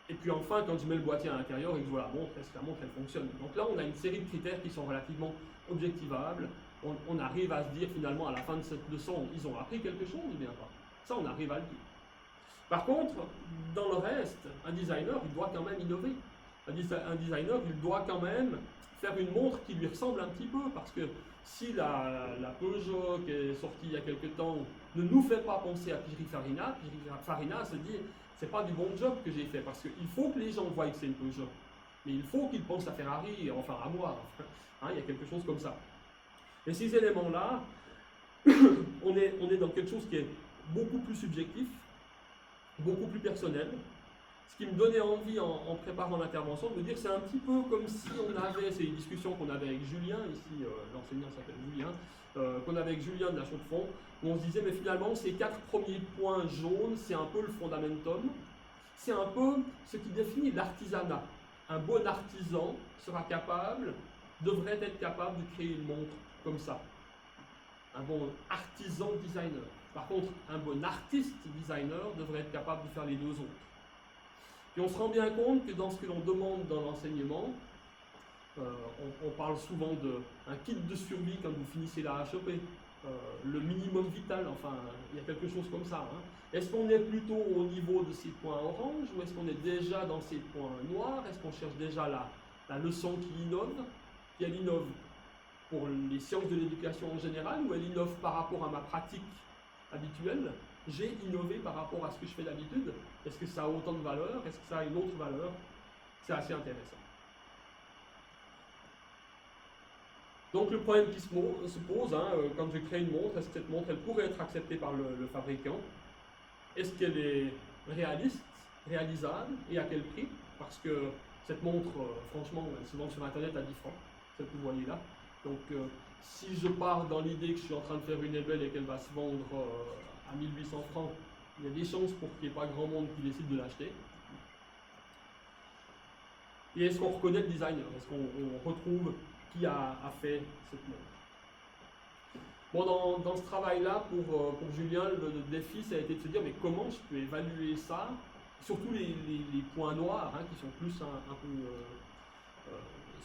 Et puis enfin, quand je mets le boîtier à l'intérieur et que je vois la montre, est-ce que la montre elle fonctionne? Donc là, on a une série de critères qui sont relativement objectivables. On arrive à se dire finalement à la fin de cette leçon, ils ont appris quelque chose ou bien pas? Ça, on arrive à le dire. Par contre, dans le reste, un designer, il doit quand même innover. Un designer, il doit quand même faire une montre qui lui ressemble un petit peu, parce que si la Peugeot qui est sortie il y a quelques temps ne nous fait pas penser à Pininfarina se dit, c'est pas du bon job que j'ai fait, parce qu'il faut que les gens voient que c'est une Peugeot. Mais il faut qu'ils pensent à Ferrari, enfin à moi. Hein, il y a quelque chose comme ça. Et ces éléments-là, on est dans quelque chose qui est beaucoup plus subjectif, beaucoup plus personnel. Ce qui me donnait envie en préparant l'intervention de me dire c'est un petit peu comme si on avait, c'est une discussion qu'on avait avec Julien, ici l'enseignant s'appelle Julien, qu'on avait avec Julien de la Chaux-de-Fonds, où on se disait mais finalement ces 4 premiers points jaunes c'est un peu le fondamentum, c'est un peu ce qui définit l'artisanat. Un bon artisan devrait être capable de créer une montre comme ça. Un bon artisan designer. Par contre, un bon artiste designer devrait être capable de faire les deux autres. Et on se rend bien compte que dans ce que l'on demande dans l'enseignement, on parle souvent d'un kit de survie quand vous finissez la HEP, le minimum vital, enfin, il y a quelque chose comme ça. Hein. Est-ce qu'on est plutôt au niveau de ces points orange ou est-ce qu'on est déjà dans ces points noirs? Est-ce qu'on cherche déjà la leçon qui innove? Et elle innove pour les sciences de l'éducation en général ou elle innove par rapport à ma pratique habituelle? J'ai innové par rapport à ce que je fais d'habitude. Est-ce que ça a autant de valeur? Est-ce que ça a une autre valeur? C'est assez intéressant. Donc le problème qui se pose, hein, quand je crée une montre, est-ce que cette montre elle pourrait être acceptée par le fabricant? Est-ce qu'elle est réaliste, réalisable et à quel prix? Parce que cette montre, franchement, elle se vend sur internet à 10 francs, celle que vous voyez là. Donc si je pars dans l'idée que je suis en train de faire une ébelle et qu'elle va se vendre à 1800 francs, il y a des chances pour qu'il n'y ait pas grand monde qui décide de l'acheter. Et est-ce qu'on reconnaît le designer? Est-ce qu'on retrouve qui a fait cette montre? Bon, dans ce travail-là, pour Julien, le défi, ça a été de se dire, mais comment je peux évaluer ça? Surtout les points noirs, hein, qui sont plus un peu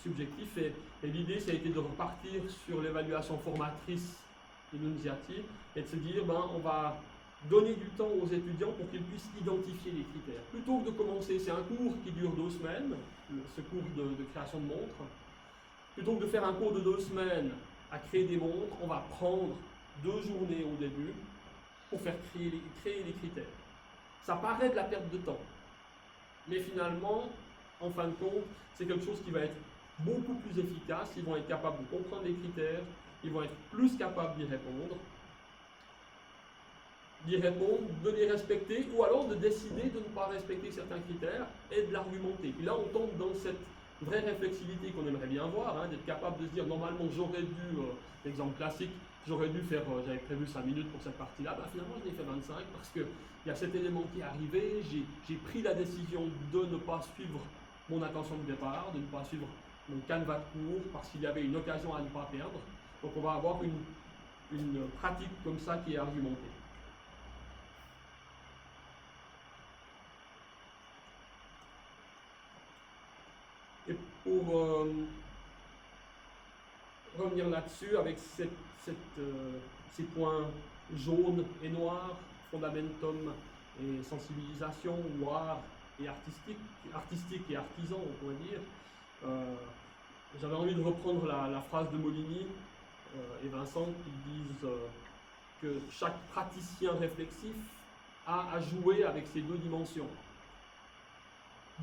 subjectifs. Et l'idée, ça a été de repartir sur l'évaluation formatrice énonciative et de se dire, on va donner du temps aux étudiants pour qu'ils puissent identifier les critères. Plutôt que de commencer, c'est un cours qui dure 2 semaines, ce cours de création de montres. Plutôt que de faire un cours de 2 semaines à créer des montres, on va prendre 2 journées au début pour faire créer les critères. Ça paraît de la perte de temps, mais finalement, en fin de compte, c'est quelque chose qui va être beaucoup plus efficace. Ils vont être capables de comprendre les critères, ils vont être plus capables d'y répondre. d'y répondre, de les respecter, ou alors de décider de ne pas respecter certains critères et de l'argumenter. Puis là, on tombe dans cette vraie réflexivité qu'on aimerait bien voir, hein, d'être capable de se dire, normalement, j'aurais dû, l'exemple classique, j'aurais dû faire, j'avais prévu 5 minutes pour cette partie-là, bah, finalement, je l'ai fait 25 parce qu'il y a cet élément qui est arrivé, j'ai pris la décision de ne pas suivre mon intention de départ, de ne pas suivre mon canevas de cours, parce qu'il y avait une occasion à ne pas perdre. Donc, on va avoir une pratique comme ça qui est argumentée. Et pour revenir là-dessus, avec ces points jaunes et noirs, fondamentum et sensibilisation, ou art et artistique et artisan, on pourrait dire, j'avais envie de reprendre la phrase de Molini et Vincent qui disent que chaque praticien réflexif a à jouer avec ces deux dimensions.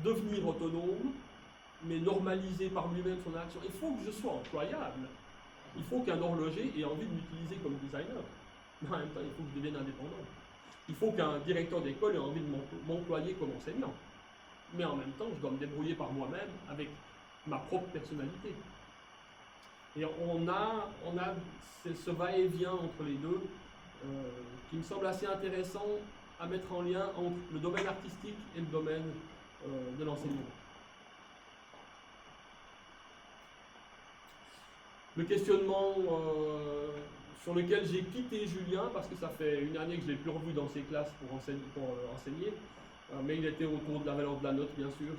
Devenir autonome, mais normaliser par lui-même son action. Il faut que je sois employable. Il faut qu'un horloger ait envie de m'utiliser comme designer. Mais en même temps, il faut que je devienne indépendant. Il faut qu'un directeur d'école ait envie de m'employer comme enseignant. Mais en même temps, je dois me débrouiller par moi-même avec ma propre personnalité. Et on a ce va-et-vient entre les deux qui me semble assez intéressant à mettre en lien entre le domaine artistique et le domaine de l'enseignement. Le questionnement sur lequel j'ai quitté Julien, parce que ça fait une année que je ne l'ai plus revu dans ses classes pour enseigner, mais il était autour de la valeur de la note, bien sûr.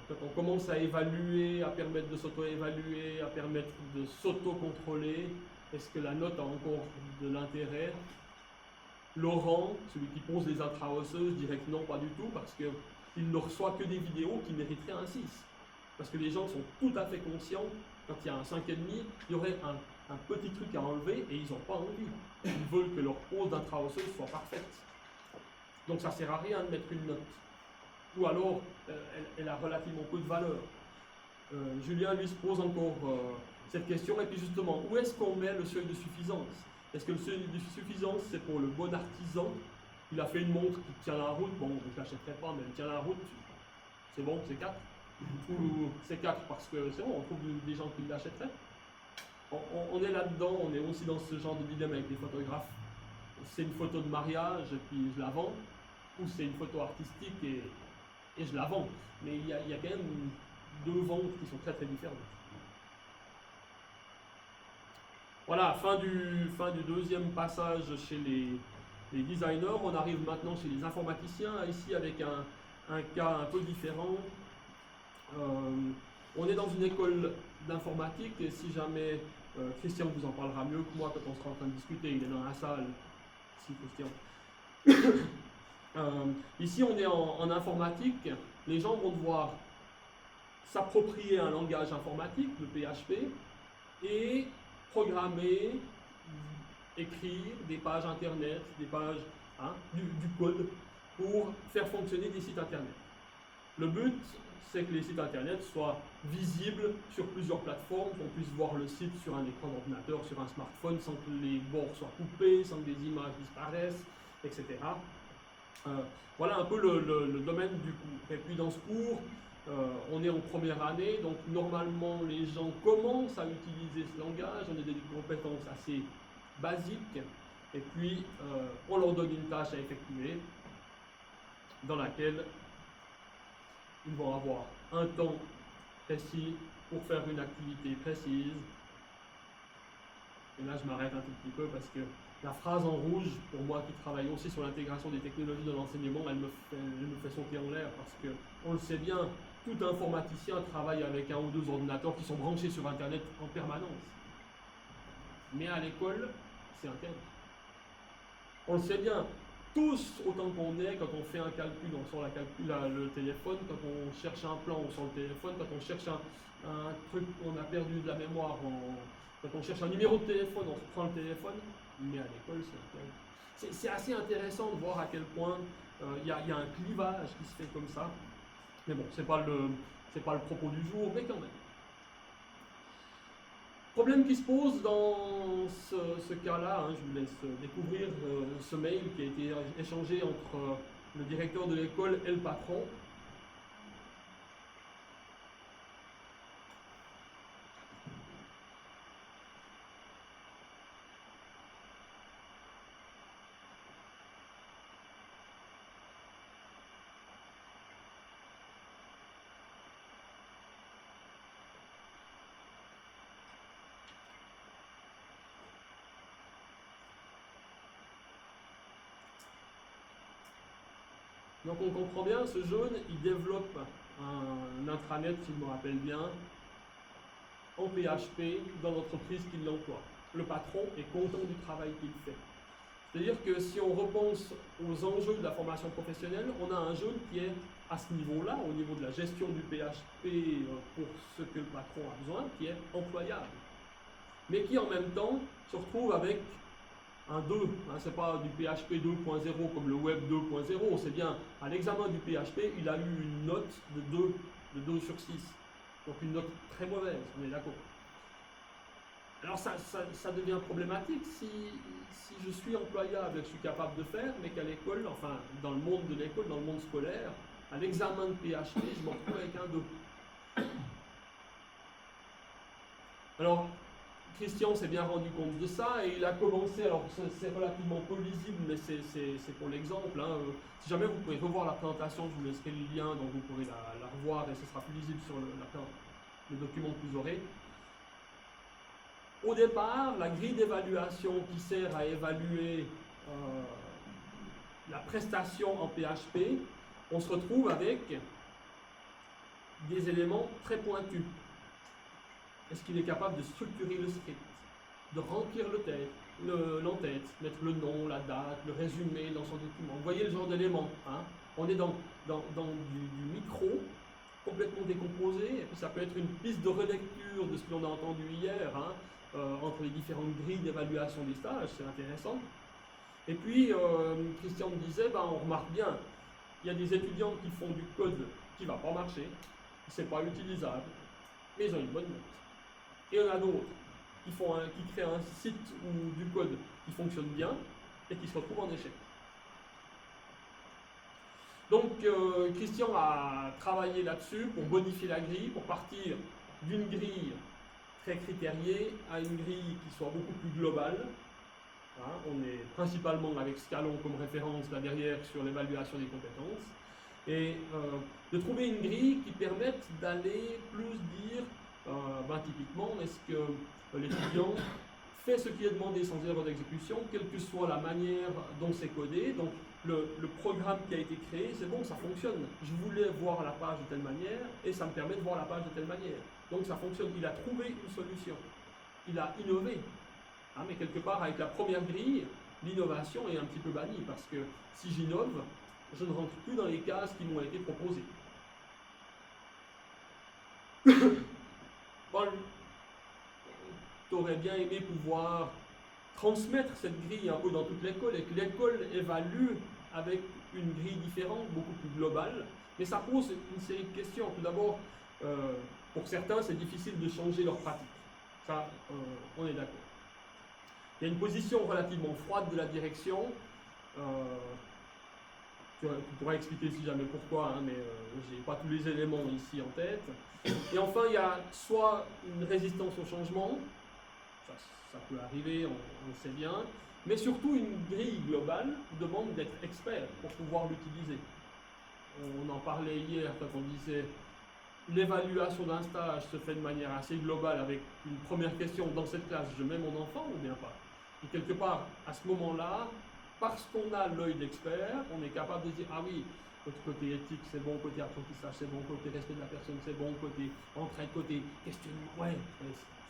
Quand on commence à évaluer, à permettre de s'auto-évaluer, à permettre de s'auto-contrôler, est-ce que la note a encore de l'intérêt? Laurent, celui qui pose les intra-osseuses, dirait que non, pas du tout, parce qu'il ne reçoit que des vidéos qui mériteraient un 6. Parce que les gens sont tout à fait conscients, quand il y a un 5,5, il y aurait un petit truc à enlever et ils n'ont pas envie. Ils veulent que leur pose d'intra-osseuse soit parfaite. Donc ça ne sert à rien de mettre une note. Ou alors, elle a relativement peu de valeur. Julien lui se pose encore cette question, et puis justement, où est-ce qu'on met le seuil de suffisance? Est-ce que le seuil de suffisance, c'est pour le bon artisan? Il a fait une montre qui tient la route, bon, je ne l'achèterai pas, mais elle tient la route, c'est bon, c'est 4. Ou c'est 4 parce que c'est bon, on trouve des gens qui l'achèteraient. On est là-dedans, on est aussi dans ce genre de dilemme avec les photographes. C'est une photo de mariage et puis je la vends, ou c'est une photo artistique et je la vends. Mais il y a quand même deux ventes qui sont très très différentes. Voilà, fin du deuxième passage chez les designers. On arrive maintenant chez les informaticiens, ici avec un cas un peu différent. On est dans une école d'informatique et si jamais Christian vous en parlera mieux que moi quand on sera en train de discuter, il est dans la salle. Si Christian. Ici on est en informatique, les gens vont devoir s'approprier un langage informatique, le PHP, et programmer, écrire des pages internet, des pages du code pour faire fonctionner des sites internet. Le but, c'est que les sites internet soient visibles sur plusieurs plateformes, qu'on puisse voir le site sur un écran d'ordinateur, sur un smartphone, sans que les bords soient coupés, sans que des images disparaissent, etc. Voilà un peu le domaine du cours. Et puis dans ce cours, on est en première année, donc normalement les gens commencent à utiliser ce langage, on a des compétences assez basiques, et puis on leur donne une tâche à effectuer, dans laquelle ils vont avoir un temps précis pour faire une activité précise. Et là, je m'arrête un tout petit peu parce que la phrase en rouge, pour moi qui travaille aussi sur l'intégration des technologies dans l'enseignement, elle me fait sauter en l'air parce que, on le sait bien, tout informaticien travaille avec un ou deux ordinateurs qui sont branchés sur Internet en permanence. Mais à l'école, c'est Internet. On le sait bien. Tous, autant qu'on est, quand on fait un calcul, on sort le téléphone, quand on cherche un plan, on sort le téléphone, quand on cherche un truc qu'on a perdu de la mémoire, quand on cherche un numéro de téléphone, on reprend le téléphone, mais à l'école, c'est assez intéressant de voir à quel point il y a un clivage qui se fait comme ça. Mais bon, c'est pas le propos du jour, mais quand même. Problème qui se pose dans ce cas-là, hein, je vous laisse découvrir ce mail qui a été échangé entre le directeur de l'école et le patron. Donc on comprend bien, ce jeune, il développe un intranet, si je me rappelle bien, en PHP dans l'entreprise qui l'emploie. Le patron est content du travail qu'il fait. C'est-à-dire que si on repense aux enjeux de la formation professionnelle, on a un jeune qui est à ce niveau-là, au niveau de la gestion du PHP pour ce que le patron a besoin, qui est employable. Mais qui en même temps se retrouve avec un 2, hein, c'est pas du PHP 2.0 comme le web 2.0, c'est bien à l'examen du PHP, il a eu une note de 2 sur 6. Donc une note très mauvaise, on est d'accord. Alors ça devient problématique si je suis employable et que je suis capable de faire, mais qu'à l'école, enfin dans le monde de l'école, dans le monde scolaire, à l'examen de PHP, je me retrouve avec un 2. Alors, Christian s'est bien rendu compte de ça et il a commencé, alors c'est relativement peu lisible, mais c'est pour l'exemple. Hein. Si jamais vous pouvez revoir la présentation, je vous laisserai le lien, donc vous pourrez la revoir et ce sera plus lisible sur le document que vous aurez. Au départ, la grille d'évaluation qui sert à évaluer la prestation en PHP, on se retrouve avec des éléments très pointus. Est-ce qu'il est capable de structurer le script, de remplir l'entête, mettre le nom, la date, le résumé dans son document? Vous voyez le genre d'éléments. Hein? On est dans du micro, complètement décomposé, et puis ça peut être une piste de relecture de ce que l'on a entendu hier, hein, entre les différentes grilles d'évaluation des stages, c'est intéressant. Et puis, Christian me disait, on remarque bien, il y a des étudiants qui font du code qui ne va pas marcher, c'est pas utilisable, mais ils ont une bonne note. Et il y en a d'autres qui créent un site ou du code qui fonctionne bien et qui se retrouvent en échec. Donc Christian a travaillé là-dessus pour bonifier la grille, pour partir d'une grille très critériée à une grille qui soit beaucoup plus globale. Hein, on est principalement avec Scalon comme référence là derrière sur l'évaluation des compétences. Et de trouver une grille qui permette d'aller plus dire typiquement, est-ce que l'étudiant fait ce qui est demandé sans erreur d'exécution, quelle que soit la manière dont c'est codé. Donc le programme qui a été créé, c'est bon, ça fonctionne. Je voulais voir la page de telle manière et ça me permet de voir la page de telle manière. Donc ça fonctionne. Il a trouvé une solution. Il a innové. Hein, mais quelque part, avec la première grille, l'innovation est un petit peu bannie parce que si j'innove, je ne rentre plus dans les cases qui m'ont été proposées. Tu aurais bien aimé pouvoir transmettre cette grille un peu dans toute l'école et que l'école évalue avec une grille différente, beaucoup plus globale. Mais ça pose une série de questions. Tout d'abord, pour certains, c'est difficile de changer leur pratique. Ça, on est d'accord. Il y a une position relativement froide de la direction. Tu pourras expliquer si jamais pourquoi, hein, mais je n'ai pas tous les éléments ici en tête. Et enfin, il y a soit une résistance au changement, ça peut arriver, on le sait bien, mais surtout une grille globale demande d'être expert pour pouvoir l'utiliser. On en parlait hier quand on disait l'évaluation d'un stage se fait de manière assez globale avec une première question, dans cette classe, je mets mon enfant ou bien pas? Et quelque part, à ce moment-là, parce qu'on a l'œil d'expert, on est capable de dire, ah oui, côté éthique c'est bon, côté apprentissage c'est bon, côté respect de la personne c'est bon, côté entraide, côté questionnement, ouais,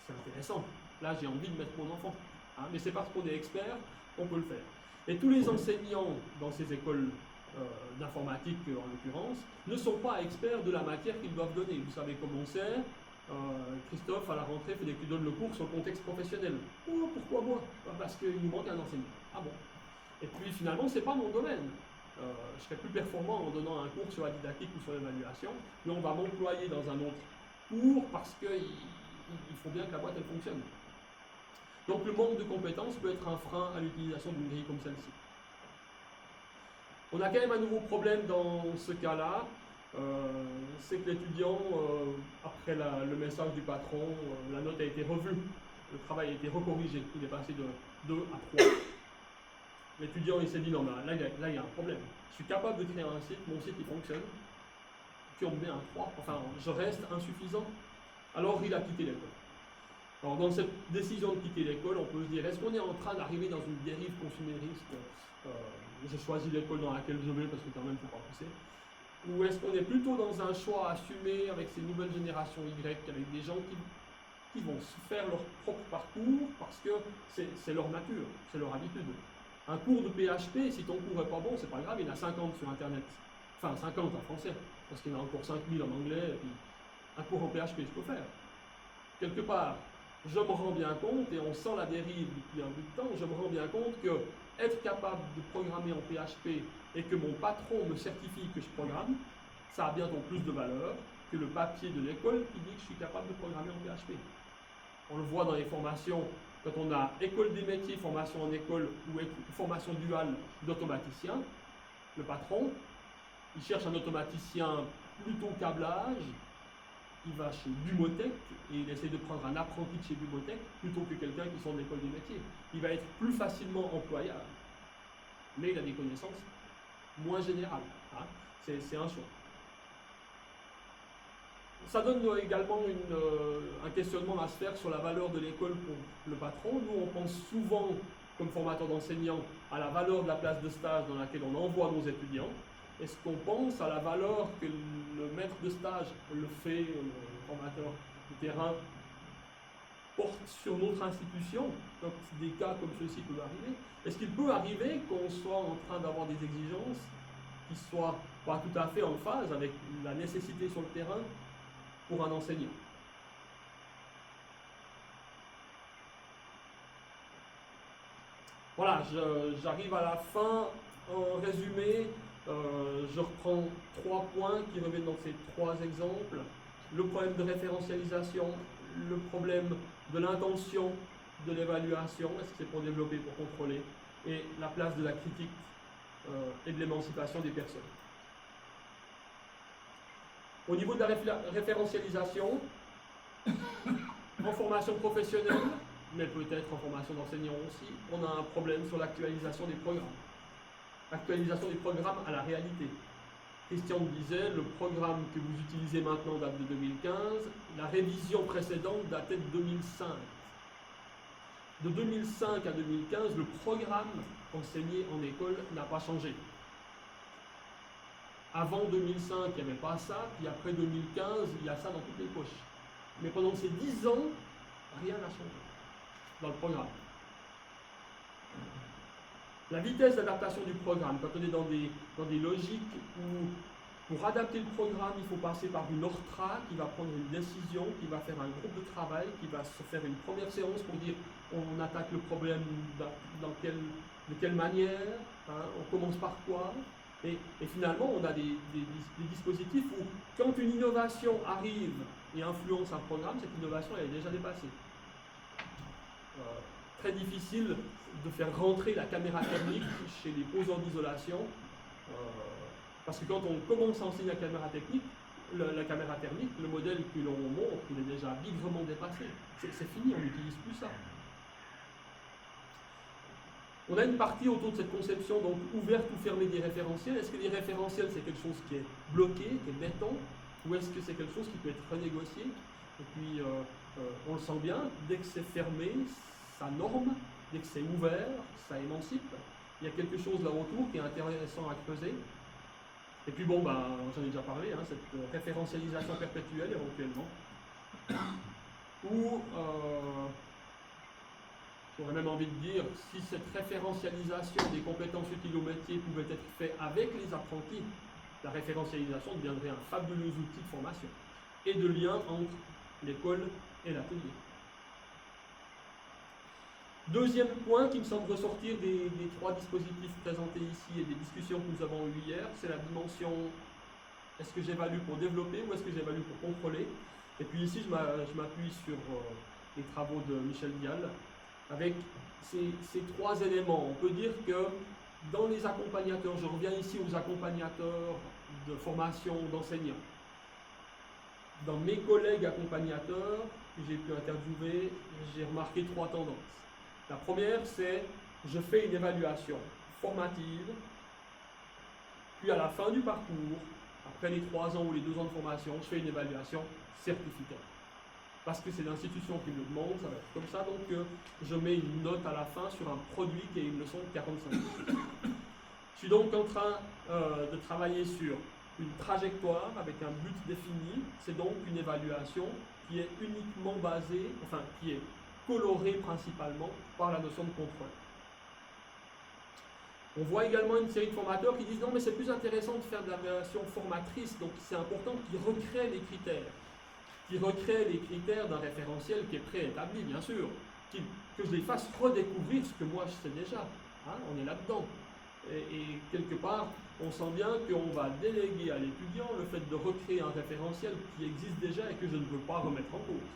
c'est intéressant. Là j'ai envie de mettre mon enfant. Hein, mais c'est parce qu'on est expert qu'on peut le faire. Et tous les enseignants dans ces écoles d'informatique en l'occurrence, ne sont pas experts de la matière qu'ils doivent donner. Vous savez comment c'est. Christophe, à la rentrée, il fallait que tu donnes le cours sur le contexte professionnel. Oh, pourquoi moi? Parce qu'il nous manque un enseignant. Ah bon? Et puis finalement, c'est pas mon domaine. Je serai plus performant en donnant un cours sur la didactique ou sur l'évaluation, mais on va m'employer dans un autre cours parce qu'il faut bien que la boîte elle fonctionne. Donc le manque de compétences peut être un frein à l'utilisation d'une grille comme celle-ci. On a quand même un nouveau problème dans ce cas-là, c'est que l'étudiant, après le message du patron, la note a été revue, le travail a été recorrigé, il est passé de 2 à 3. L'étudiant il s'est dit non, mais là il y a un problème. Je suis capable de créer un site, mon site il fonctionne, puis on me met un 3, enfin je reste insuffisant. Alors il a quitté l'école. Alors dans cette décision de quitter l'école, on peut se dire, est-ce qu'on est en train d'arriver dans une dérive consumériste, j'ai choisi l'école dans laquelle je vais parce que quand même il ne faut pas pousser, ou est-ce qu'on est plutôt dans un choix assumé avec ces nouvelles générations Y, avec des gens qui vont faire leur propre parcours parce que c'est leur nature, c'est leur habitude. Un cours de PHP, si ton cours n'est pas bon, c'est pas grave, il y en a 50 sur internet. Enfin 50 en français, parce qu'il y en a encore 5000 en anglais, et puis un cours en PHP, je peux faire. Quelque part, je me rends bien compte, et on sent la dérive depuis un bout de temps, je me rends bien compte que être capable de programmer en PHP et que mon patron me certifie que je programme, ça a bientôt plus de valeur que le papier de l'école qui dit que je suis capable de programmer en PHP. On le voit dans les formations, quand on a école des métiers, formation en école ou formation duale d'automaticien, le patron, il cherche un automaticien plutôt câblage, il va chez Bumotech et il essaie de prendre un apprenti de chez Bumotech plutôt que quelqu'un qui sort de l'école des métiers. Il va être plus facilement employable, mais il a des connaissances moins générales. Hein. C'est un choix. Ça donne également un questionnement à se faire sur la valeur de l'école pour le patron. Nous, on pense souvent, comme formateur d'enseignants, à la valeur de la place de stage dans laquelle on envoie nos étudiants. Est-ce qu'on pense à la valeur que le maître de stage le fait, le formateur de terrain, porte sur notre institution, quand des cas comme ceux-ci peuvent arriver? Est-ce qu'il peut arriver qu'on soit en train d'avoir des exigences qui soient pas tout à fait en phase avec la nécessité sur le terrain pour un enseignant? Voilà, j'arrive à la fin. En résumé, je reprends 3 points qui reviennent dans ces 3 exemples. Le problème de référentialisation, le problème de l'intention de l'évaluation, est-ce que c'est pour développer, pour contrôler, et la place de la critique et de l'émancipation des personnes. Au niveau de la référentialisation, en formation professionnelle, mais peut-être en formation d'enseignant aussi, on a un problème sur l'actualisation des programmes. Actualisation des programmes à la réalité. Christian me disait, le programme que vous utilisez maintenant date de 2015, la révision précédente datait de 2005. De 2005 à 2015, le programme enseigné en école n'a pas changé. Avant 2005, il n'y avait pas ça, puis après 2015, il y a ça dans toutes les poches. Mais pendant ces 10 ans, rien n'a changé dans le programme. La vitesse d'adaptation du programme, quand on est dans des logiques où pour adapter le programme, il faut passer par une ORTRA qui va prendre une décision, qui va faire un groupe de travail, qui va se faire une première séance pour dire on attaque le problème de quelle manière, hein, on commence par quoi. Et finalement, on a des dispositifs où, quand une innovation arrive et influence un programme, cette innovation elle est déjà dépassée. Très difficile de faire rentrer la caméra thermique chez les poseurs d'isolation, parce que quand on commence à enseigner la caméra thermique, le modèle que l'on montre, il est déjà bigrement dépassé. C'est fini, on n'utilise plus ça. On a une partie autour de cette conception, donc ouverte ou fermée des référentiels. Est-ce que les référentiels, c'est quelque chose qui est bloqué, qui est béton, ou est-ce que c'est quelque chose qui peut être renégocié? Et puis, on le sent bien, dès que c'est fermé, ça norme, dès que c'est ouvert, ça émancipe. Il y a quelque chose là autour qui est intéressant à creuser. Et puis bon, j'en ai déjà parlé, hein, cette référentialisation perpétuelle éventuellement, ou j'aurais même envie de dire, si cette référentialisation des compétences utiles au métier pouvait être faite avec les apprentis, la référentialisation deviendrait un fabuleux outil de formation et de lien entre l'école et l'atelier. Deuxième point qui me semble ressortir des 3 dispositifs présentés ici et des discussions que nous avons eues hier, c'est la dimension est-ce que j'évalue pour développer ou est-ce que j'évalue pour contrôler. Et puis ici, je m'appuie sur les travaux de Michel Vial, avec ces trois éléments. On peut dire que dans les accompagnateurs, je reviens ici aux accompagnateurs de formation d'enseignants. Dans mes collègues accompagnateurs que j'ai pu interviewer, j'ai remarqué trois tendances. La première, c'est je fais une évaluation formative, puis à la fin du parcours, après les 3 ans ou les 2 ans de formation, je fais une évaluation certificat. Parce que c'est l'institution qui me demande, ça va être comme ça, donc je mets une note à la fin sur un produit qui est une leçon de 45 minutes. Je suis donc en train de travailler sur une trajectoire avec un but défini. C'est donc une évaluation qui est uniquement basée, enfin qui est colorée principalement par la notion de contrôle. On voit également une série de formateurs qui disent non mais c'est plus intéressant de faire de l'évaluation formatrice, donc c'est important qu'ils recréent les critères. Qu'ils recréent les critères d'un référentiel qui est préétabli, bien sûr. Que je les fasse redécouvrir ce que moi je sais déjà. Hein, on est là-dedans. Et quelque part, on sent bien qu'on va déléguer à l'étudiant le fait de recréer un référentiel qui existe déjà et que je ne veux pas remettre en cause.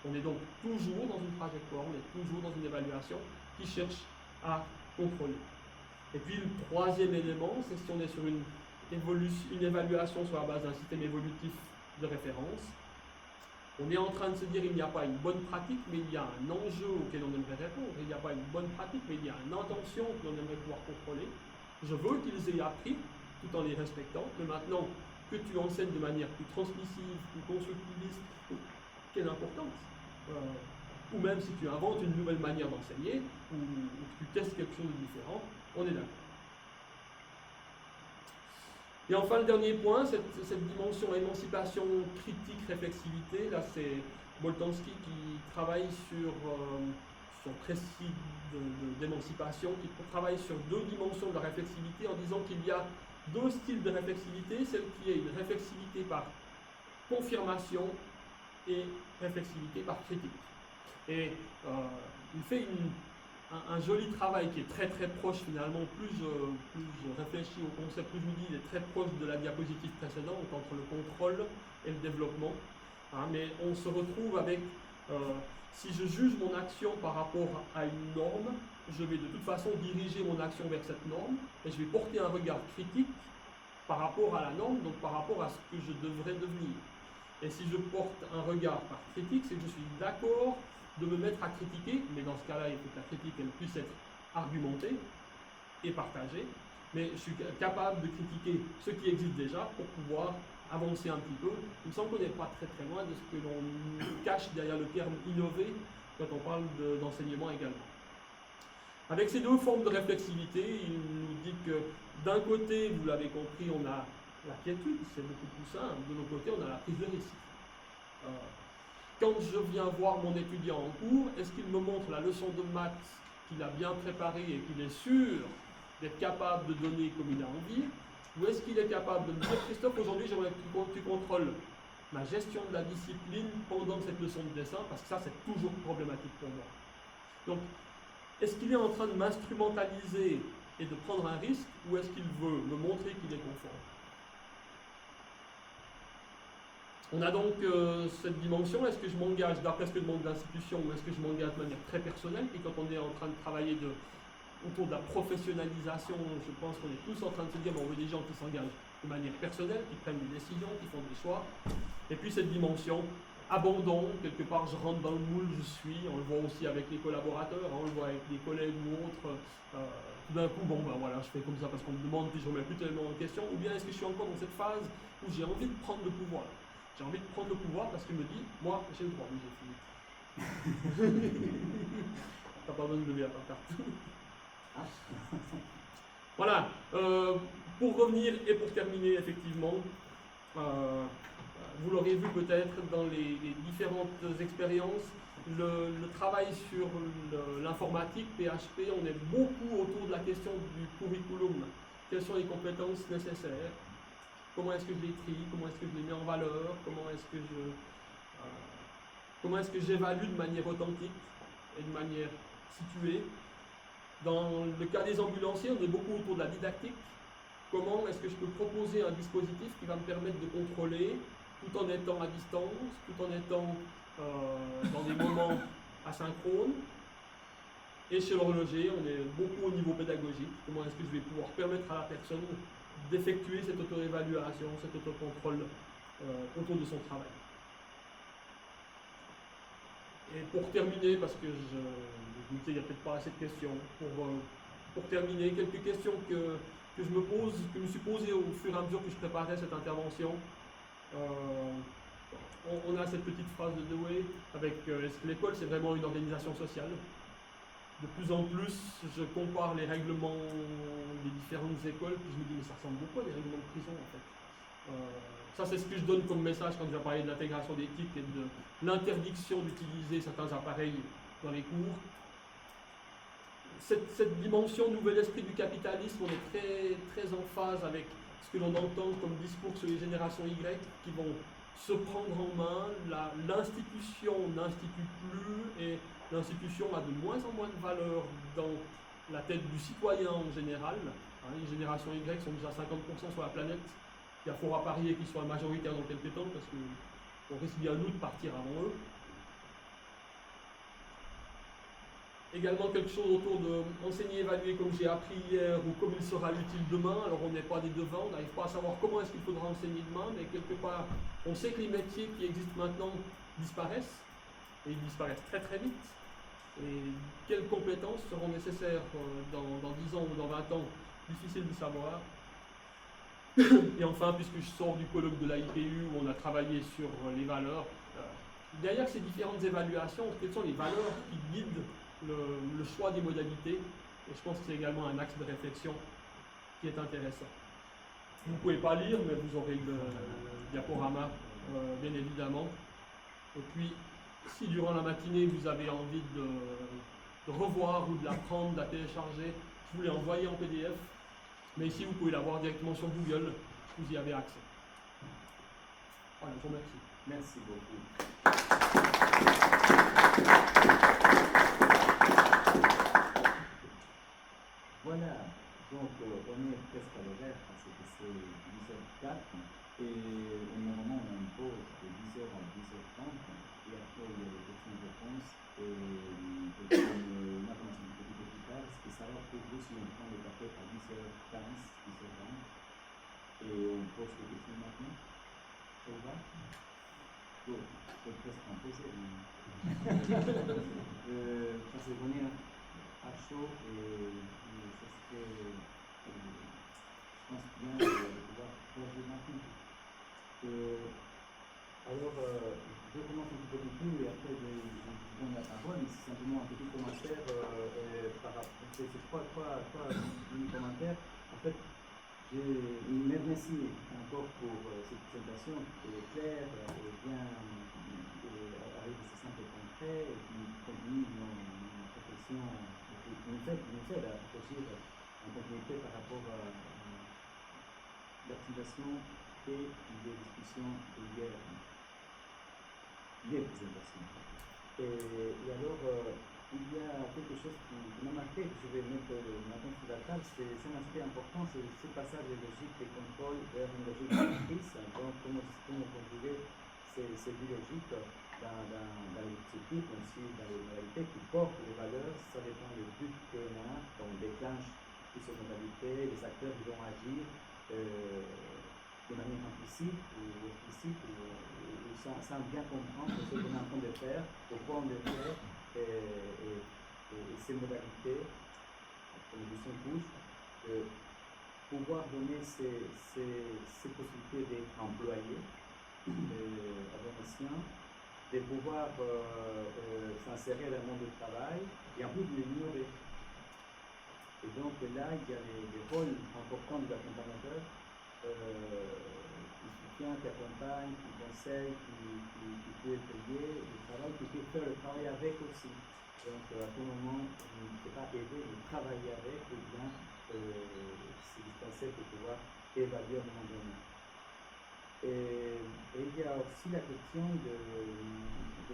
On est donc toujours dans une trajectoire, on est toujours dans une évaluation qui cherche à contrôler. Et puis le troisième élément, c'est si on est sur une évaluation sur la base d'un système évolutif de référence, on est en train de se dire il n'y a pas une bonne pratique, mais il y a un enjeu auquel on aimerait répondre. Il n'y a pas une bonne pratique, mais il y a une intention que l'on aimerait pouvoir contrôler. Je veux qu'ils aient appris, tout en les respectant, mais maintenant que tu enseignes de manière plus transmissive, plus constructiviste, quelle importance ou même si tu inventes une nouvelle manière d'enseigner, ou que tu testes quelque chose de différent, on est d'accord. Et enfin, le dernier point, cette dimension émancipation, critique, réflexivité, là c'est Boltanski qui travaille sur son précis d'émancipation, qui travaille sur 2 dimensions de la réflexivité en disant qu'il y a 2 styles de réflexivité, celle qui est une réflexivité par confirmation et réflexivité par critique. Et il fait un joli travail qui est très très proche finalement, plus je réfléchis au concept, plus je me dis, il est très proche de la diapositive précédente entre le contrôle et le développement. Hein, mais on se retrouve avec, si je juge mon action par rapport à une norme, je vais de toute façon diriger mon action vers cette norme et je vais porter un regard critique par rapport à la norme, donc par rapport à ce que je devrais devenir. Et si je porte un regard par critique, c'est que je suis d'accord de me mettre à critiquer, mais dans ce cas-là, il faut que la critique elle puisse être argumentée et partagée, mais je suis capable de critiquer ce qui existe déjà pour pouvoir avancer un petit peu. Il me semble qu'on n'est pas très très loin de ce que l'on cache derrière le terme innover quand on parle d'enseignement également. Avec ces 2 formes de réflexivité, il nous dit que d'un côté, vous l'avez compris, on a la quiétude, c'est beaucoup plus simple, de l'autre côté, on a la prise de risque. Quand je viens voir mon étudiant en cours, est-ce qu'il me montre la leçon de maths qu'il a bien préparée et qu'il est sûr d'être capable de donner comme il a envie, ou est-ce qu'il est capable de me dire Christophe, aujourd'hui j'aimerais que tu contrôles ma gestion de la discipline pendant cette leçon de dessin, parce que ça c'est toujours problématique pour moi. Donc, est-ce qu'il est en train de m'instrumentaliser et de prendre un risque, ou est-ce qu'il veut me montrer qu'il est conforme? On a donc cette dimension, est-ce que je m'engage d'après ce que demande l'institution ou est-ce que je m'engage de manière très personnelle? Et quand on est en train de travailler autour de la professionnalisation, je pense qu'on est tous en train de se dire bon, on veut des gens qui s'engagent de manière personnelle, qui prennent des décisions, qui font des choix. Et puis cette dimension, abandon, quelque part je rentre dans le moule, je suis, on le voit aussi avec les collaborateurs, hein, on le voit avec des collègues ou autres. Tout d'un coup, bon ben voilà, je fais comme ça parce qu'on me demande, puis je ne remets plus tellement en question. Ou bien est-ce que je suis encore dans cette phase où j'ai envie de prendre le pouvoir? J'ai envie de prendre le pouvoir parce qu'il me dit, moi, j'ai le droit, oui, j'ai fini. T'as pas besoin de lever la pancarte. Voilà. Pour revenir et pour terminer, effectivement, vous l'aurez vu peut-être dans les différentes expériences, le travail sur l'informatique, PHP, on est beaucoup autour de la question du curriculum. Quelles sont les compétences nécessaires? Comment est-ce que je les trie? Comment est-ce que je les mets en valeur? Comment est-ce que j'évalue de manière authentique et de manière située? Dans le cas des ambulanciers, on est beaucoup autour de la didactique. Comment est-ce que je peux proposer un dispositif qui va me permettre de contrôler tout en étant à distance, tout en étant dans des moments asynchrones? Et chez l'horloger, on est beaucoup au niveau pédagogique. Comment est-ce que je vais pouvoir permettre à la personne d'effectuer cette auto-évaluation, cet autocontrôle autour de son travail. Et pour terminer, parce que je me disais qu'il n'y a peut-être pas assez de questions, pour terminer, quelques questions que je me suis posées au fur et à mesure que je préparais cette intervention. On a cette petite phrase de Dewey avec est-ce que l'école c'est vraiment une organisation sociale? De plus en plus, je compare les règlements des différentes écoles, puis je me dis, mais ça ressemble beaucoup à des règlements de prison en fait. Ça, c'est ce que je donne comme message quand je vais parler de l'intégration d'éthique et de l'interdiction d'utiliser certains appareils dans les cours. Cette dimension nouvel esprit du capitalisme, on est très, très en phase avec ce que l'on entend comme discours sur les générations Y qui vont se prendre en main, l'institution n'institue plus et l'institution a de moins en moins de valeur dans la tête du citoyen en général. Les générations Y sont déjà 50% sur la planète. Il y a fort à parier qu'ils soient majoritaires dans quelques temps parce qu'on risque bien nous de partir avant eux. Également quelque chose autour de enseigner, évaluer comme j'ai appris hier ou comme il sera utile demain. Alors on n'est pas des devants, on n'arrive pas à savoir comment est-ce qu'il faudra enseigner demain, mais quelque part on sait que les métiers qui existent maintenant disparaissent, et ils disparaissent très très vite. Et quelles compétences seront nécessaires dans 10 ans ou dans 20 ans, difficile de savoir. Et enfin, puisque je sors du colloque de la IPU où on a travaillé sur les valeurs, derrière ces différentes évaluations, quelles sont les valeurs qui guident le choix des modalités? Et je pense que c'est également un axe de réflexion qui est intéressant. Vous ne pouvez pas lire, mais vous aurez le diaporama, bien évidemment. Et puis, si durant la matinée vous avez envie de revoir ou de l'apprendre, de la télécharger, je vous l'ai envoyé en PDF. Mais ici, vous pouvez l'avoir directement sur Google, vous y avez accès. Voilà, je vous remercie. Merci beaucoup. Voilà, donc on est presque à l'horaire parce que c'est 10h04 et normalement on a une pause de 10h à 10h30 et après il y a les questions-réponses et comme on a commencé un petit peu plus tard, est-ce que ça va pour vous si on prend le café à 10h15, 10h20 et on pose les questions maintenant? Ça vous va? Bon, c'est presque imposé. Parce qu'on est à chaud et ça serait, je pense bien de pouvoir changer maintenant. Alors, je commence un petit peu tout et après je donne la parole, mais c'est simplement un petit commentaire par rapport. C'est trois commentaires. En fait, je merci encore pour cette présentation qui est claire et bien avec ces simples concrets et qui continue nos réflexions, qui nous aide à réfléchir en continuité par rapport à l'activation et des discussions d'hier présentations. Et alors, il y a quelque chose qui m'a marqué, que je vais mettre maintenant sur la table, c'est un aspect important, c'est ce passage de logique de contrôle vers une logique directrice. Donc, comment conjuguer ces deux logiques dans l'exécutif, mais aussi dans les modalités qui portent les valeurs, ça dépend du but qu'on a, on déclenche toutes ces modalités, les acteurs qui vont agir de manière implicite ou explicite, sans bien comprendre ce qu'on est en train de faire, pourquoi on le fait, et ces modalités, comme les deux couches, pouvoir donner ces possibilités d'être employé à bon escient, de pouvoir s'insérer dans le monde du travail et en plus de l'ignorer. Et donc là, il y a des rôles importants de l'accompagnateur qui soutient, qui accompagne, qui conseille, qui peut payer le travail, qui peut faire le travail avec aussi. Donc à tout moment, on ne peut pas aider, mais travailler avec, ou bien se dispenser pour pouvoir évaluer à un moment donné. Et il y a aussi la question de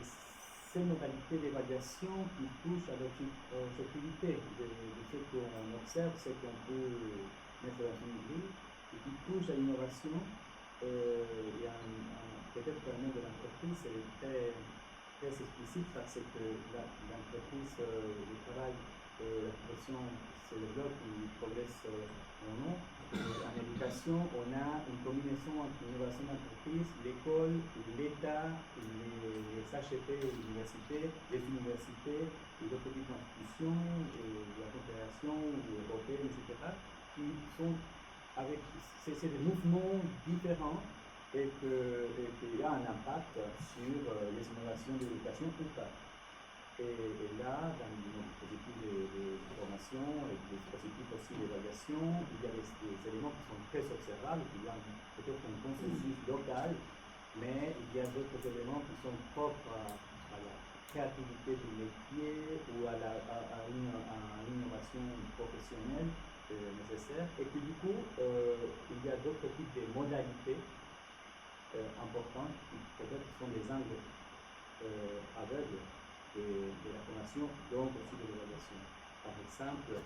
ces modalités d'évaluation qui touchent à l'objectivité, de ce qu'on observe, ce qu'on peut mettre dans une grille, et qui touchent à l'innovation. Peut-être que le monde de l'entreprise est très explicite parce que l'entreprise du travail la profession se développe, il progresse en nous. En éducation, on a une combinaison entre l'innovation d'entreprise, l'école, l'État, les HEP, les universités, et d'autres petites institutions, la Confédération européenne, etc., qui sont avec c'est des mouvements différents et qu'il y a un impact sur les innovations de l'éducation ou pas. Et là, dans nos dispositifs de formation et des dispositifs aussi d'évaluation, il y a des éléments qui sont très observables, il y a peut-être un consensus local, mais il y a d'autres éléments qui sont propres à la créativité du métier ou à l'innovation professionnelle nécessaire, et que du coup, il y a d'autres types de modalités importantes qui peut-être sont des angles aveugles de la formation, donc aussi de l'évaluation. Par exemple,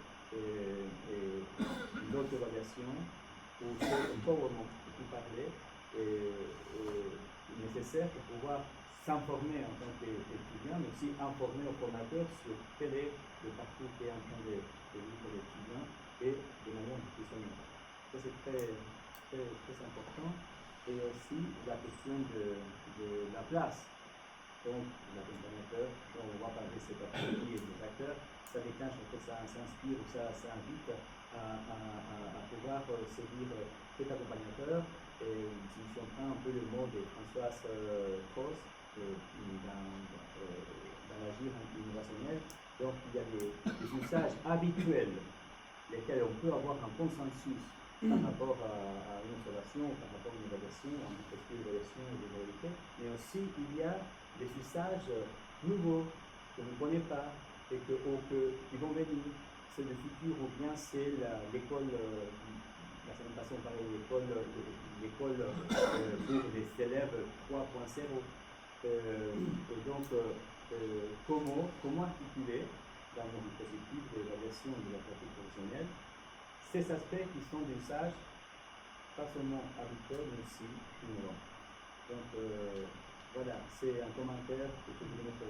l'auto-évaluation, où on peut vraiment parler, est nécessaire pour pouvoir s'informer en tant qu'étudiant, mais aussi informer aux formateurs sur quel est le parcours qui est en train de vivre l'étudiant et de manière institutionnelle. Ça, c'est très important. Et aussi la question de la place. Donc, l'accompagnateur, dont on va parler cet après-midi, et des acteurs, ça déclenche, ça s'inspire ou ça invite à pouvoir séduire cet accompagnateur. Et si je reprends un peu le mot de Françoise Cross dans l'agir innovationnel, donc il y a des usages habituels, lesquels on peut avoir un consensus par rapport à une observation, par rapport à une évaluation, à une évaluation et de réalité, mais aussi il y a des usages nouveaux que vous ne connaissez pas et qui vont venir. C'est le futur ou bien c'est l'école, la semaine passée on parlait de l'école pour les élèves 3.0. Et donc, comment articuler dans mon dispositif d'évaluation de la pratique professionnelle ces aspects qui sont d'usage pas seulement habituel mais aussi innovant. Donc, voilà, c'est un commentaire que je voulais mettre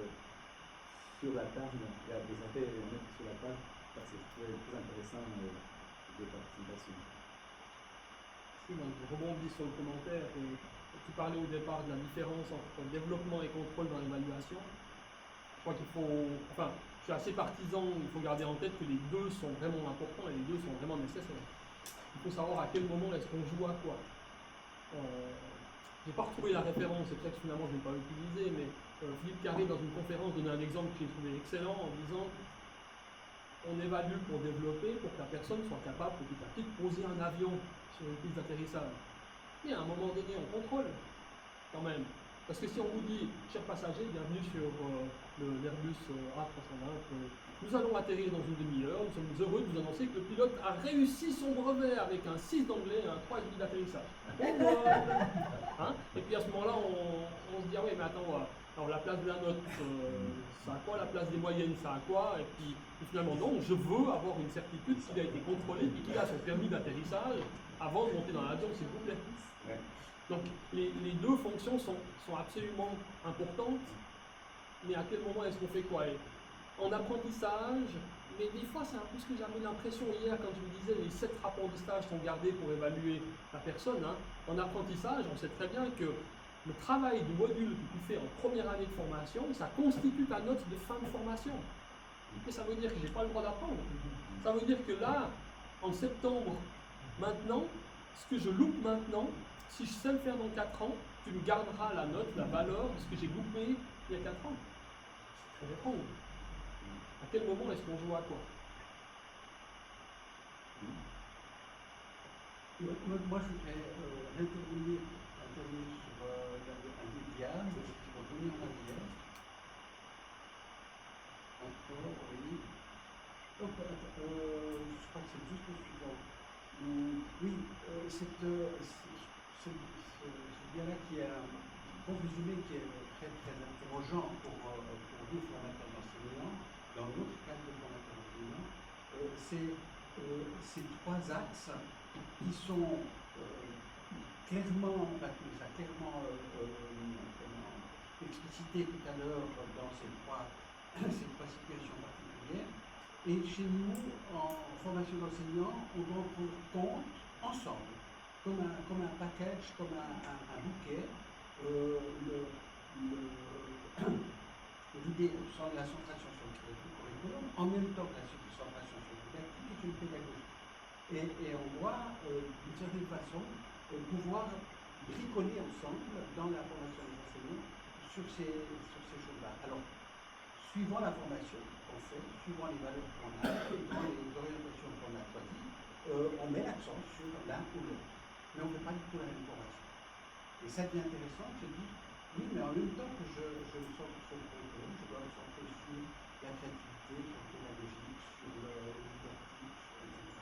sur la table, il y a des aspects à mettre sur la table parce que c'est très intéressant de participation. Oui, donc je rebondis sur le commentaire et tu parlais au départ de la différence entre développement et contrôle dans l'évaluation. Je crois qu'il faut, enfin, je suis assez partisan, il faut garder en tête que les deux sont vraiment importants et les deux sont vraiment nécessaires. Il faut savoir à quel moment est-ce qu'on joue à quoi. Je n'ai pas retrouvé la référence, c'est pour ça que finalement je ne l'ai pas utilisé, mais Philippe Carré dans une conférence donnait un exemple que j'ai trouvé excellent en disant on évalue pour développer, pour que la personne soit capable petit à petit de poser un avion sur une piste d'atterrissage. Et à un moment donné, on contrôle quand même. Parce que si on vous dit, cher passager, bienvenue sur l'Airbus A320, nous allons atterrir dans une demi-heure, nous sommes heureux de vous annoncer que le pilote a réussi son brevet avec un 6 d'anglais et un 3,5 d'atterrissage. Hein? Et puis à ce moment-là, on se dit, ah oui, mais attends, alors la place de la note, ça a quoi? La place des moyennes, ça a quoi? Et puis finalement, non, je veux avoir une certitude qu'il a été contrôlé et qu'il a son permis d'atterrissage avant de monter dans l'avion, s'il vous plaît. Ouais. Donc les deux fonctions sont absolument importantes, mais à quel moment est-ce qu'on fait quoi? En apprentissage, mais des fois c'est un peu ce que j'avais l'impression hier quand je vous disais les 7 rapports de stage sont gardés pour évaluer la personne. Hein. En apprentissage, on sait très bien que le travail du module que tu fais en première année de formation, ça constitue ta note de fin de formation. Et ça veut dire que je n'ai pas le droit d'apprendre. Ça veut dire que là, en septembre, maintenant, ce que je loupe maintenant, si je sais le faire dans 4 ans, tu me garderas la note, la valeur de ce que j'ai loupé il y a 4 ans. C'est très étrange. À quel moment est-ce qu'on joue à quoi? Moi, je voudrais intervenir sur un diagramme pour donner en arrière. Encore, oui. Donc, je crois que c'est juste le suivant. Oui, c'est bien là qui a un bon résumé qui est très interrogeant pour nous, formateurs d'enseignants, dans notre cadre de formateurs d'enseignants. C'est ces 3 axes qui sont clairement explicité tout à l'heure dans ces trois situations particulières, Et chez nous, en formation d'enseignants, on doit en prendre compte ensemble, comme un package, comme un bouquet. L'idée de la centration sur le curriculum, en même temps que la centration sur le didactique, est une pédagogie. Et on doit, d'une certaine façon, pouvoir bricoler ensemble dans la formation des enseignants sur ces choses-là. Alors, suivant la formation qu'on fait, suivant les valeurs qu'on a, suivant les orientations qu'on a choisies, on met l'accent sur l'un ou l'autre. Mais on ne fait pas du tout la même formation. Et ça devient intéressant, je dis, oui, mais en même temps que je me centre sur le curriculum, je dois me centrer sur la créativité, sur le pédagogique, sur le didactique, etc.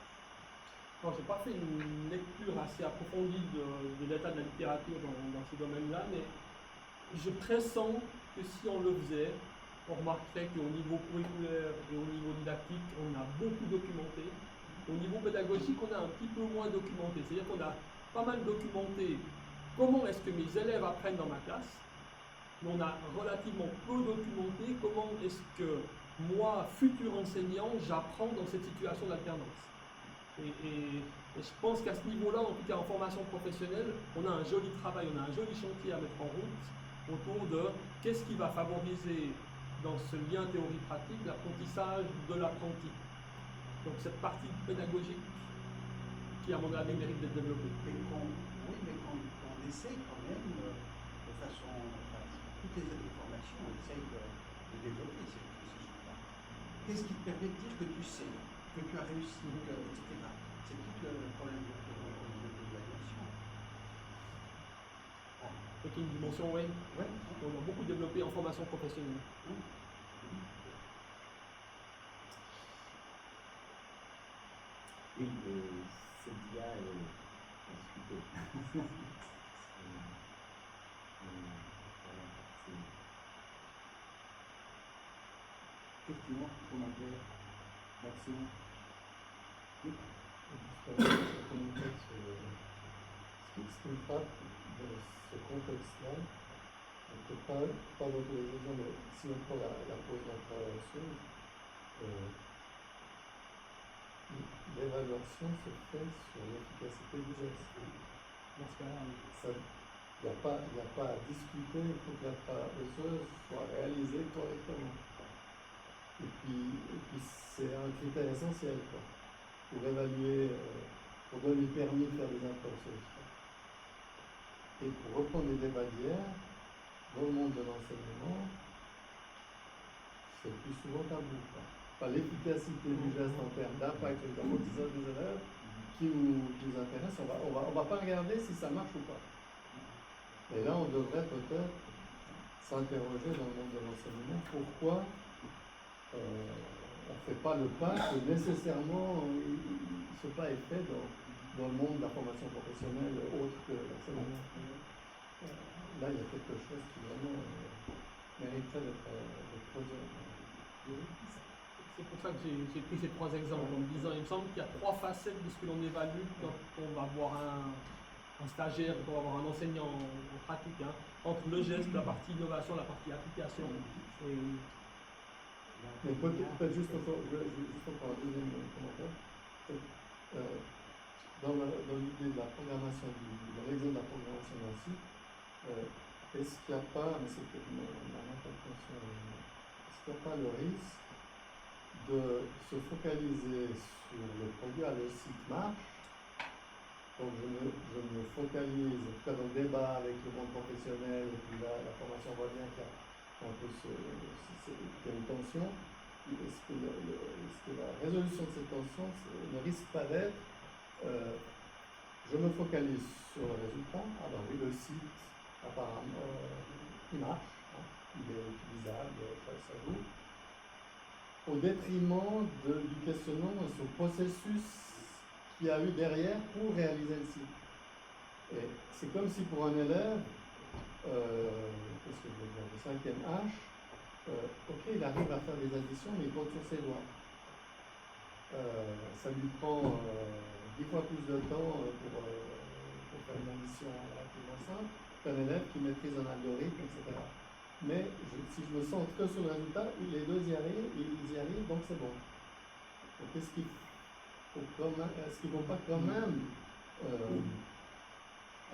Bon, je n'ai pas fait une lecture assez approfondie de l'état de la littérature dans ce domaine-là, mais je pressens que si on le faisait, on remarquerait qu'au niveau curriculaire et au niveau didactique, on a beaucoup documenté. Au niveau pédagogique, on a un petit peu moins documenté. C'est-à-dire qu'on a pas mal documenté comment est-ce que mes élèves apprennent dans ma classe, mais on a relativement peu documenté comment est-ce que moi, futur enseignant, j'apprends dans cette situation d'alternance. Et je pense qu'à ce niveau-là, en tout cas en formation professionnelle, on a un joli travail, on a un joli chantier à mettre en route autour de qu'est-ce qui va favoriser dans ce lien théorie-pratique l'apprentissage de l'apprenti. Donc cette partie pédagogique qui, à mon avis, mérite d'être développée. Mais qu'on essaye quand même, de façon, toutes les formations, on essaye de développer ces choses-là. Qu'est-ce qui te permet de dire que tu sais, que tu as réussi, etc. C'est tout le problème de l'évaluation. C'est une dimension, oui, Ouais. qu'on a beaucoup développée en formation professionnelle. Oui, Cynthia est discutée. Question, commentaire, action. Oui. Ce qui me frappe dans ce contexte-là, pas dans tous les exemples, mais si on prend la pause d'intervention, l'évaluation se fait sur l'efficacité du geste. Dans ce cas-là, Il n'y a pas à discuter, il faut que la traverseuse soit réalisée correctement. Et puis c'est un critère essentiel pour évaluer, pour donner le permis de faire des interventions. Et pour reprendre les débats d'hier, dans le monde de l'enseignement, c'est plus souvent tabou. Pas l'efficacité du geste en termes d'impact sur l'apprentissage des élèves qui nous intéresse. On va pas regarder si ça marche ou pas. Et là, on devrait peut-être s'interroger dans le monde de l'enseignement pourquoi on ne fait pas le pas que nécessairement ce pas est fait dans le monde de la formation professionnelle autre que l'enseignement. Là, il y a quelque chose qui vraiment mériterait d'être posé. c'est pour ça que j'ai pris ces trois exemples en me disant, il me semble qu'il y a trois facettes de ce que l'on évalue quand on va voir un stagiaire, quand on va voir un enseignant en pratique, entre le geste, la partie innovation, la partie application. Mais peut-être juste encore un deuxième commentaire. Dans l'idée de la programmation, dans l'exemple de la programmation d'un site, est-ce qu'il n'y a pas, mais c'est peut-être ma interprétation, est-ce qu'il n'y a pas le risque de se focaliser sur le produit, le site marche, donc je me focalise, en tout cas dans le débat avec le monde professionnel, et puis la formation voit bien qu'il y a un peu qu'il y a une tension. Est-ce que la résolution de cette tension ne risque pas d'être je me focalise sur le résultat, ah ben oui, le site apparemment il marche, il est utilisable, ça joue, au détriment du questionnement de ce processus qu'il y a eu derrière pour réaliser le site. Et c'est comme si pour un élève, qu'est-ce que je veux dire, le 5e H, ok, il arrive à faire des additions, mais il compte sur ses doigts. Ça lui prend 10 fois plus de temps pour faire une addition relativement simple qu'un élève qui maîtrise un algorithme, etc. Mais si je me centre que sur le résultat, les deux ils y arrivent, donc c'est bon. Donc est-ce qu'il ne vont pas quand même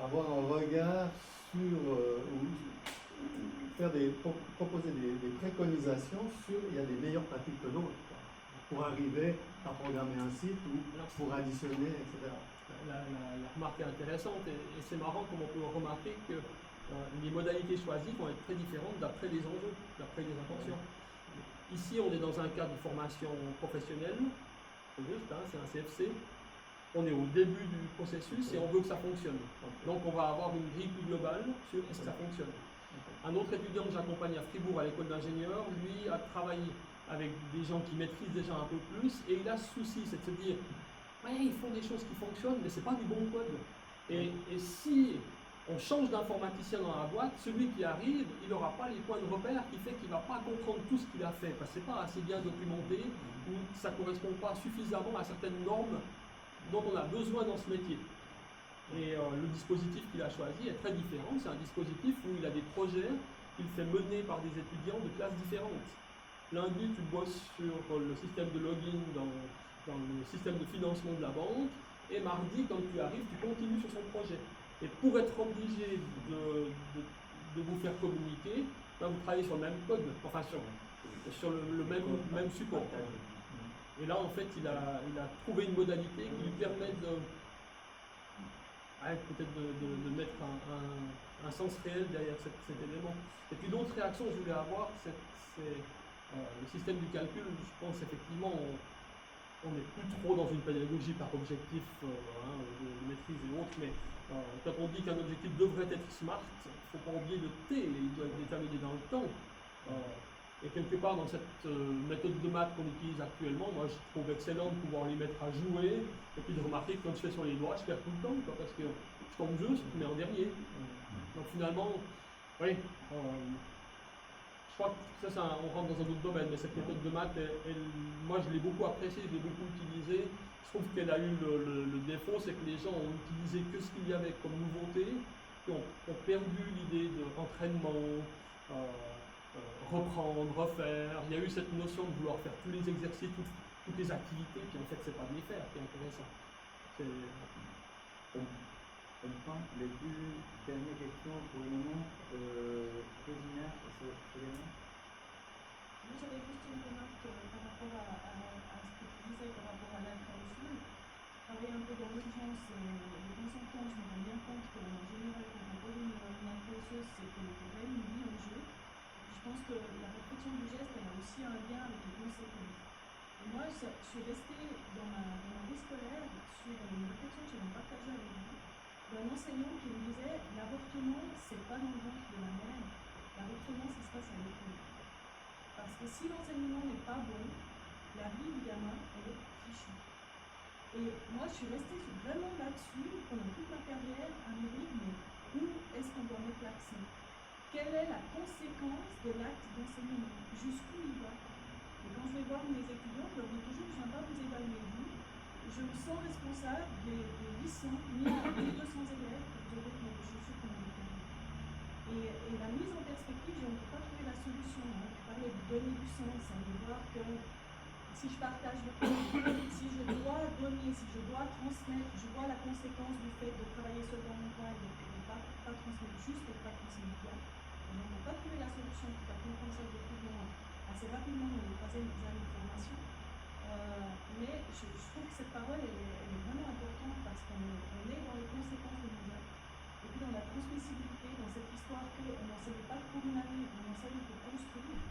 avoir un regard sur, proposer des préconisations sur, il y a des meilleures pratiques que d'autres, quoi, pour arriver à programmer un site ou pour additionner, etc. La remarque est intéressante et c'est marrant comme on peut remarquer que les modalités choisies vont être très différentes d'après les enjeux, d'après les intentions. Ici, on est dans un cadre de formation professionnelle, c'est juste, hein, c'est un CFC. On est au début du processus et on veut que ça fonctionne. Donc on va avoir une grille plus globale sur est-ce que ça fonctionne. Un autre étudiant que j'accompagne à Fribourg à l'école d'ingénieur, lui a travaillé avec des gens qui maîtrisent déjà un peu plus et il a ce souci, c'est de se dire ouais, ils font des choses qui fonctionnent, mais c'est pas du bon code. Et si on change d'informaticien dans la boîte, celui qui arrive, il n'aura pas les points de repère qui fait qu'il ne va pas comprendre tout ce qu'il a fait, parce que ce n'est pas assez bien documenté, ou ça ne correspond pas suffisamment à certaines normes dont on a besoin dans ce métier. Et le dispositif qu'il a choisi est très différent, c'est un dispositif où il a des projets qu'il fait mener par des étudiants de classes différentes. Lundi, tu bosses sur le système de login dans le système de financement de la banque, et mardi, quand tu arrives, tu continues sur son projet. Et pour être obligé de vous faire communiquer, ben vous travaillez sur le même code, enfin sur le même support. Et là, en fait, il a trouvé une modalité qui lui permet peut-être de mettre un sens réel derrière cet élément. Et puis l'autre réaction que je voulais avoir, c'est le système du calcul. Je pense effectivement on n'est plus trop dans une pédagogie par objectif de maîtrise et autres, mais quand on dit qu'un objectif devrait être smart, il ne faut pas oublier le T, il doit être déterminé dans le temps. Et quelque part dans cette méthode de maths qu'on utilise actuellement, moi je trouve excellent de pouvoir les mettre à jouer, et puis de remarquer que quand je fais sur les doigts, je perds tout le temps, quoi, parce que je tombe juste, mais en dernier. Donc finalement, oui, je crois que ça, on rentre dans un autre domaine, mais cette méthode de maths, moi je l'ai beaucoup appréciée, je l'ai beaucoup utilisée. Je trouve qu'elle a eu le défaut, c'est que les gens ont utilisé que ce qu'il y avait comme nouveauté, qui ont perdu l'idée d'entraînement, reprendre, refaire. Il y a eu cette notion de vouloir faire tous les exercices, toutes les activités, puis en fait c'est pas de les faire qui est intéressant. Enfin, les deux dernières questions pour le moment. Rosina, Solène. Moi j'avais juste une remarque par rapport à ce que tu disais par rapport à l'intramural. Travailler un peu dans l'urgence, de temps en temps, je me rends bien compte qu'en général, quand on pose une info-osseuse, c'est que le problème est mis en jeu. Je pense que la réflexion du geste, elle a aussi un lien avec les conséquences. Et moi, je suis restée dans ma vie scolaire sur une réflexion que j'avais partagée avec vous, d'un enseignant qui me disait l'avortement, c'est pas dans le ventre de la mère, l'avortement, ça se passe à l'école. Parce que si l'enseignement n'est pas bon, la vie du gamin, elle est fichue. Et moi, je suis restée vraiment là-dessus pendant toute ma carrière à me dire, mais où est-ce qu'on doit mettre l'accent? Quelle est la conséquence de l'acte d'enseignement? Jusqu'où il va? Et quand je vais voir mes étudiants, je leur dis toujours, je ne viens pas vous évaluer vous, je me sens responsable des 800, 1200 élèves que vous aurez dans le chaussures pendant le terrain. Et la mise en perspective, on ne peut pas trouver la solution. Hein. Je parlais de donner du sens, hein, de voir que si je partage le code, si je dois donner, si je dois transmettre, je vois la conséquence du fait de travailler seul dans mon coin et de ne pas transmettre juste et de ne pas transmettre bien. On ne peut pas trouver la solution pour faire comprendre ça assez rapidement dans les troisième années de formation. Mais je trouve que cette parole elle est vraiment importante parce qu'on est dans les conséquences de nos actes. Et puis dans la transmissibilité, dans cette histoire qu'on n'enseigne pas pour une année, on enseigne pour construire.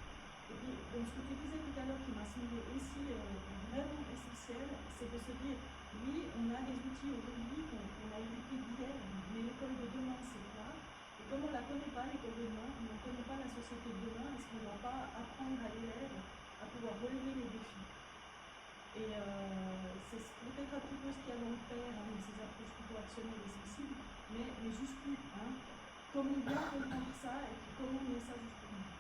Et puis, donc ce que tu disais tout à l'heure qui m'a semblé aussi vraiment essentiel, c'est de se dire, oui, on a des outils aujourd'hui qu'on a hérités d'hier, mais l'école de demain, c'est là. Et comme on ne la connaît pas, l'école de demain, on ne connaît pas la société de demain, est-ce qu'on ne doit pas apprendre à l'élève à pouvoir relever les défis? Et c'est peut-être un petit peu ce qu'il y a dans le père, avec ces approches plutôt actionnelles et sensibles, mais jusqu'où, hein, comment bien comprendre ça et puis comment mener ça jusqu'au bout.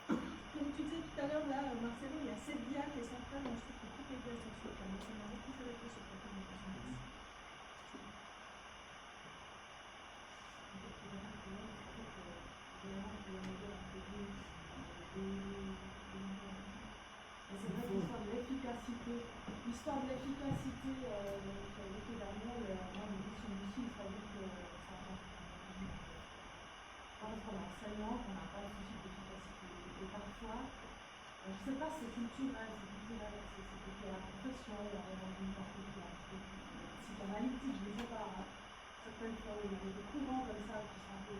Comme tu disais tout à l'heure, là, Marcelo, il y a 7 dias qui est centrale, donc je trouve que toutes les dias sont centrales. Donc ça m'a beaucoup fait réfléchir sur la présentation. C'est vrai l'efficacité. L'histoire de l'efficacité qui a été dernière, moi, l'édition ici, il fallait que ça reste. Je pense qu'on est enseignant, qu'on n'a pas le souci d'efficacité. Et parfois, je ne sais pas si c'est culturel, c'est la profession, il y avait dans une perspective un petit peu plus psychanalytique, je ne sais pas. Certaines fois, il y avait des courants comme ça qui sont un peu